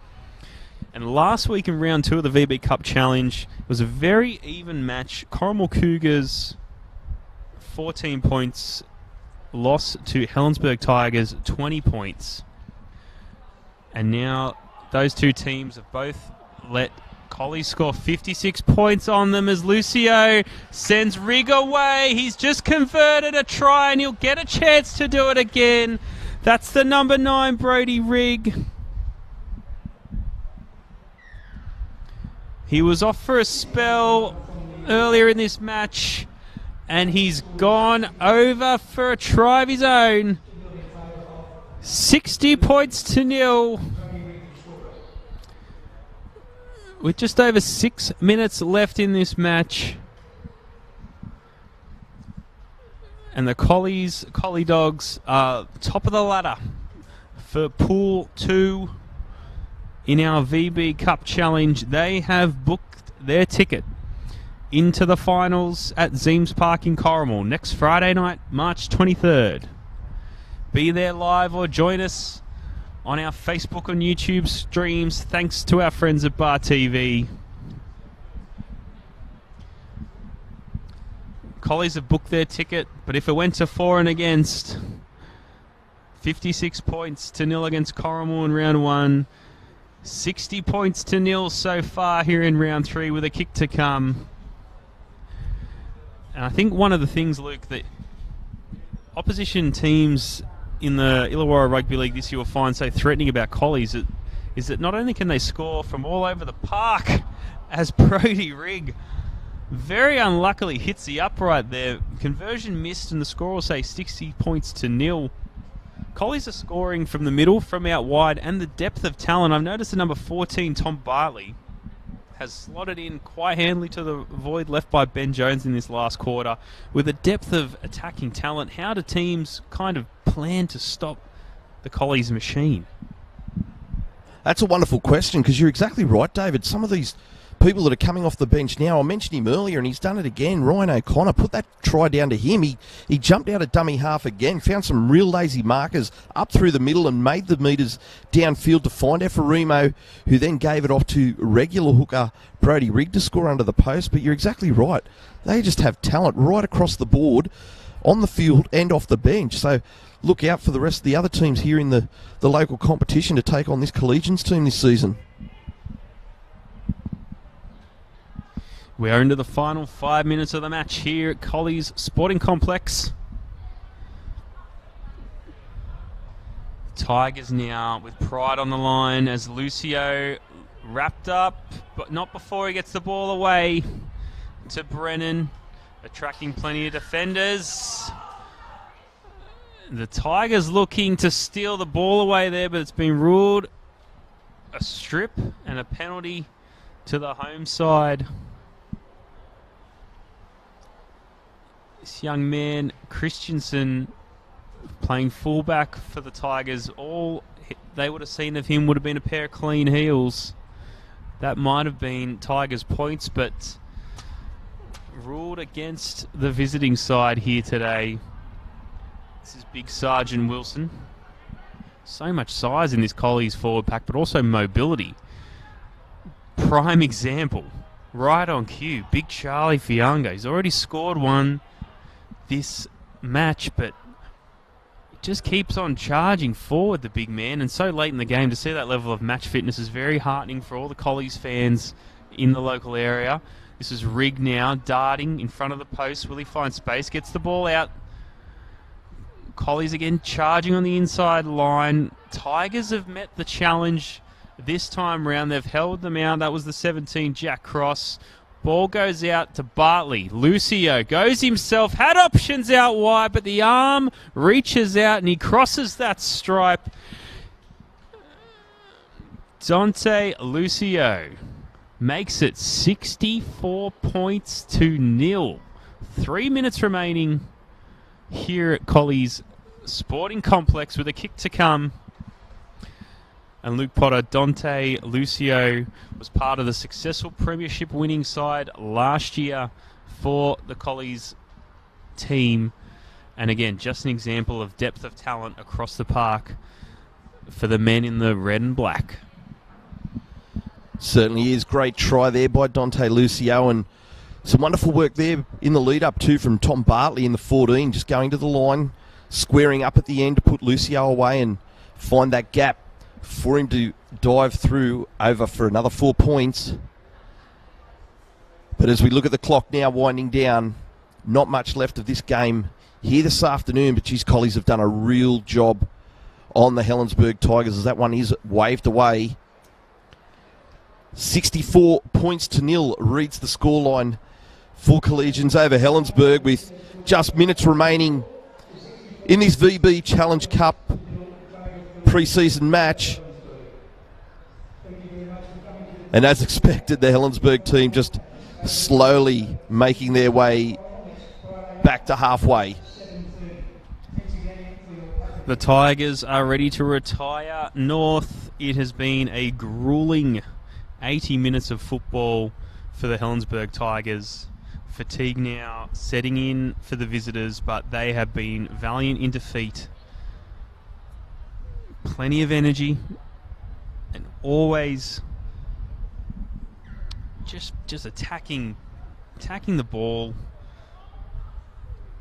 And last week in round 2 of the VB Cup Challenge, it was a very even match. Corrimal Cougars 14 points, loss to Helensburgh Tigers 20 points. And now those two teams have both let Collies score 56 points on them as Lucio sends Rigg away. He's just converted a try and he'll get a chance to do it again. That's the number 9, Brody Rigg. He was off for a spell earlier in this match and he's gone over for a try of his own. 60 points to 0. With just over 6 minutes left in this match. And the Collie Dogs are top of the ladder for Pool 2 in our VB Cup Challenge. They have booked their ticket into the finals at Zeems Park in Corrimal next Friday night, March 23rd. Be there live or join us on our Facebook and YouTube streams, thanks to our friends at Bar TV. Collies have booked their ticket, but if it went to for and against, 56 points to 0 against Corrimal in round 1, 60 points to 0 so far here in round 3 with a kick to come. And I think one of the things, Luke, that opposition teams in the Illawarra Rugby League this year will find so threatening about Collies is that not only can they score from all over the park, as Brody Rigg very unluckily hits the upright there. Conversion missed and the score will say 60 points to 0. Collies are scoring from the middle, from out wide, and the depth of talent. I've noticed the number 14, Tom Bartley, has slotted in quite handily to the void left by Ben Jones in this last quarter. With a depth of attacking talent, how do teams kind of plan to stop the Collies machine? That's a wonderful question, because you're exactly right, David. Some of these people that are coming off the bench now, I mentioned him earlier and he's done it again. Ryan O'Connor put that try down to him. He jumped out at dummy half again, found some real lazy markers up through the middle and made the metres downfield to find Effarimo, who then gave it off to regular hooker Brody Rigg to score under the post. But you're exactly right. They just have talent right across the board, on the field and off the bench. So look out for the rest of the other teams here in the local competition to take on this Collegians team this season. We are into the final 5 minutes of the match here at Collies Sporting Complex. Tigers now with pride on the line as Lucio wrapped up, but not before he gets the ball away to Brennan, attracting plenty of defenders. The Tigers looking to steal the ball away there, but it's been ruled a strip and a penalty to the home side. This young man, Christensen, playing fullback for the Tigers, all they would have seen of him would have been a pair of clean heels. That might have been Tigers' points, but ruled against the visiting side here today. This is big Sergeant Wilson. So much size in this Collies forward pack, but also mobility. Prime example, right on cue, big Charlie Fianga. He's already scored one this match, but just keeps on charging forward, the big man, and so late in the game to see that level of match fitness is very heartening for all the Collies fans in the local area. This is Rigg now, darting in front of the post. Will he find space? Gets the ball out. Collies again charging on the inside line. Tigers have met the challenge this time round. They've held them out. That was the 17, Jack Cross. Ball goes out to Bartley. Lucio goes himself. Had options out wide, but the arm reaches out and he crosses that stripe. Dante Lucio makes it 64 points to 0. 3 minutes remaining here at Collies Sporting Complex with a kick to come. And Luke Potter, Dante Lucio was part of the successful premiership winning side last year for the Collies team. And again, just an example of depth of talent across the park for the men in the red and black. Certainly is. Great try there by Dante Lucio, and some wonderful work there in the lead-up too from Tom Bartley in the 14, just going to the line, squaring up at the end to put Lucio away and find that gap for him to dive through over for another 4 points. But as we look at the clock now winding down, not much left of this game here this afternoon, but geez, Collies have done a real job on the Helensburgh Tigers as that one is waved away. 64 points to 0 reads the scoreline for Collegians over Helensburgh with just minutes remaining in this VB Challenge Cup pre-season match. And as expected, the Helensburgh team just slowly making their way back to halfway. The Tigers are ready to retire north. It has been a grueling 80 minutes of football for the Helensburgh Tigers. Fatigue now setting in for the visitors, but they have been valiant in defeat. Plenty of energy and always just attacking the ball,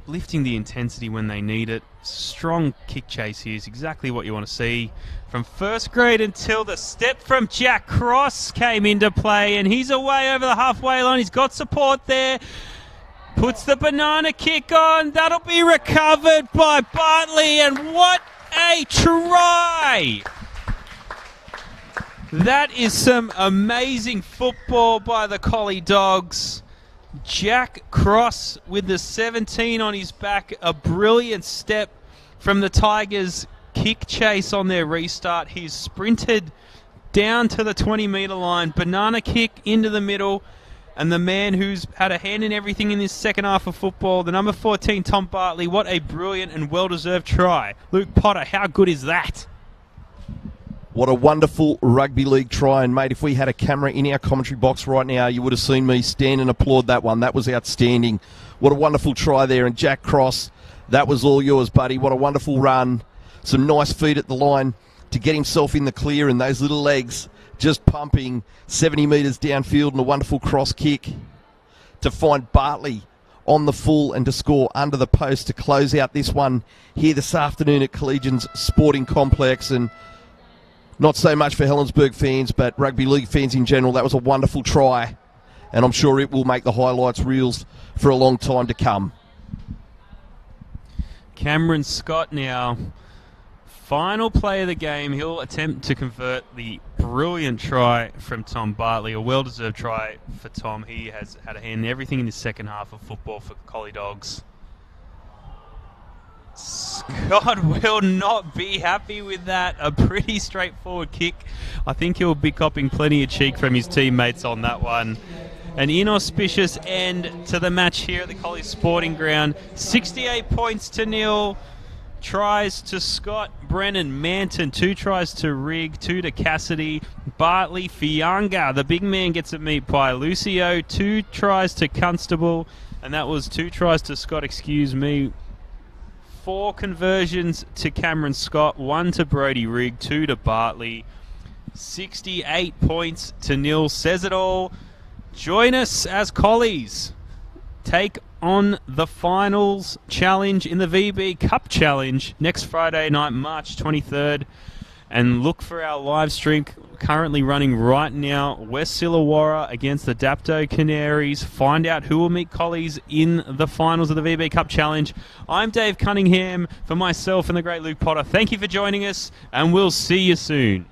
lifting the intensity when they need it. Strong kick chase here is exactly what you want to see from first grade until the step from Jack Cross came into play, and he's away over the halfway line. He's got support there. Puts the banana kick on. That'll be recovered by Bartley, and what a try! That is some amazing football by the Collie Dogs. Jack Cross with the 17 on his back. A brilliant step from the Tigers' kick chase on their restart. He's sprinted down to the 20-metre line. Banana kick into the middle. And the man who's had a hand in everything in this second half of football, the number 14, Tom Bartley. What a brilliant and well-deserved try. Luke Potter, how good is that? What a wonderful rugby league try. And, mate, if we had a camera in our commentary box right now, you would have seen me stand and applaud that one. That was outstanding. What a wonderful try there. And Jack Cross, that was all yours, buddy. What a wonderful run. Some nice feet at the line to get himself in the clear, and those little legs just pumping 70 metres downfield, and a wonderful cross kick to find Bartley on the full and to score under the post to close out this one here this afternoon at Collegians Sporting Complex. And not so much for Helensburgh fans, but rugby league fans in general. That was a wonderful try, and I'm sure it will make the highlights reels for a long time to come. Cameron Scott now, final play of the game. He'll attempt to convert the brilliant try from Tom Bartley, a well-deserved try for Tom. He has had a hand in everything in the second half of football for Collie Dogs. Scott will not be happy with that. A pretty straightforward kick. I think he'll be copping plenty of cheek from his teammates on that one. An inauspicious end to the match here at the Collie Sporting Ground. 68 points to 0. Tries to Scott, Brennan, Manton. 2 tries to Rigg, 2 to Cassidy. Bartley, Fianga. The big man gets a meat pie. Lucio, 2 tries to Constable. And that was 2 tries to Scott, excuse me. 4 conversions to Cameron Scott, 1 to Brody Rigg, 2 to Bartley. 68 points to 0. Says it all. Join us as Collies take on the finals challenge in the VB Cup Challenge next Friday night, March 23rd. And look for our live stream currently running right now. West Illawarra against the Dapto Canaries. Find out who will meet Collies in the finals of the VB Cup Challenge. I'm Dave Cunningham. For myself and the great Luke Potter, thank you for joining us, and we'll see you soon.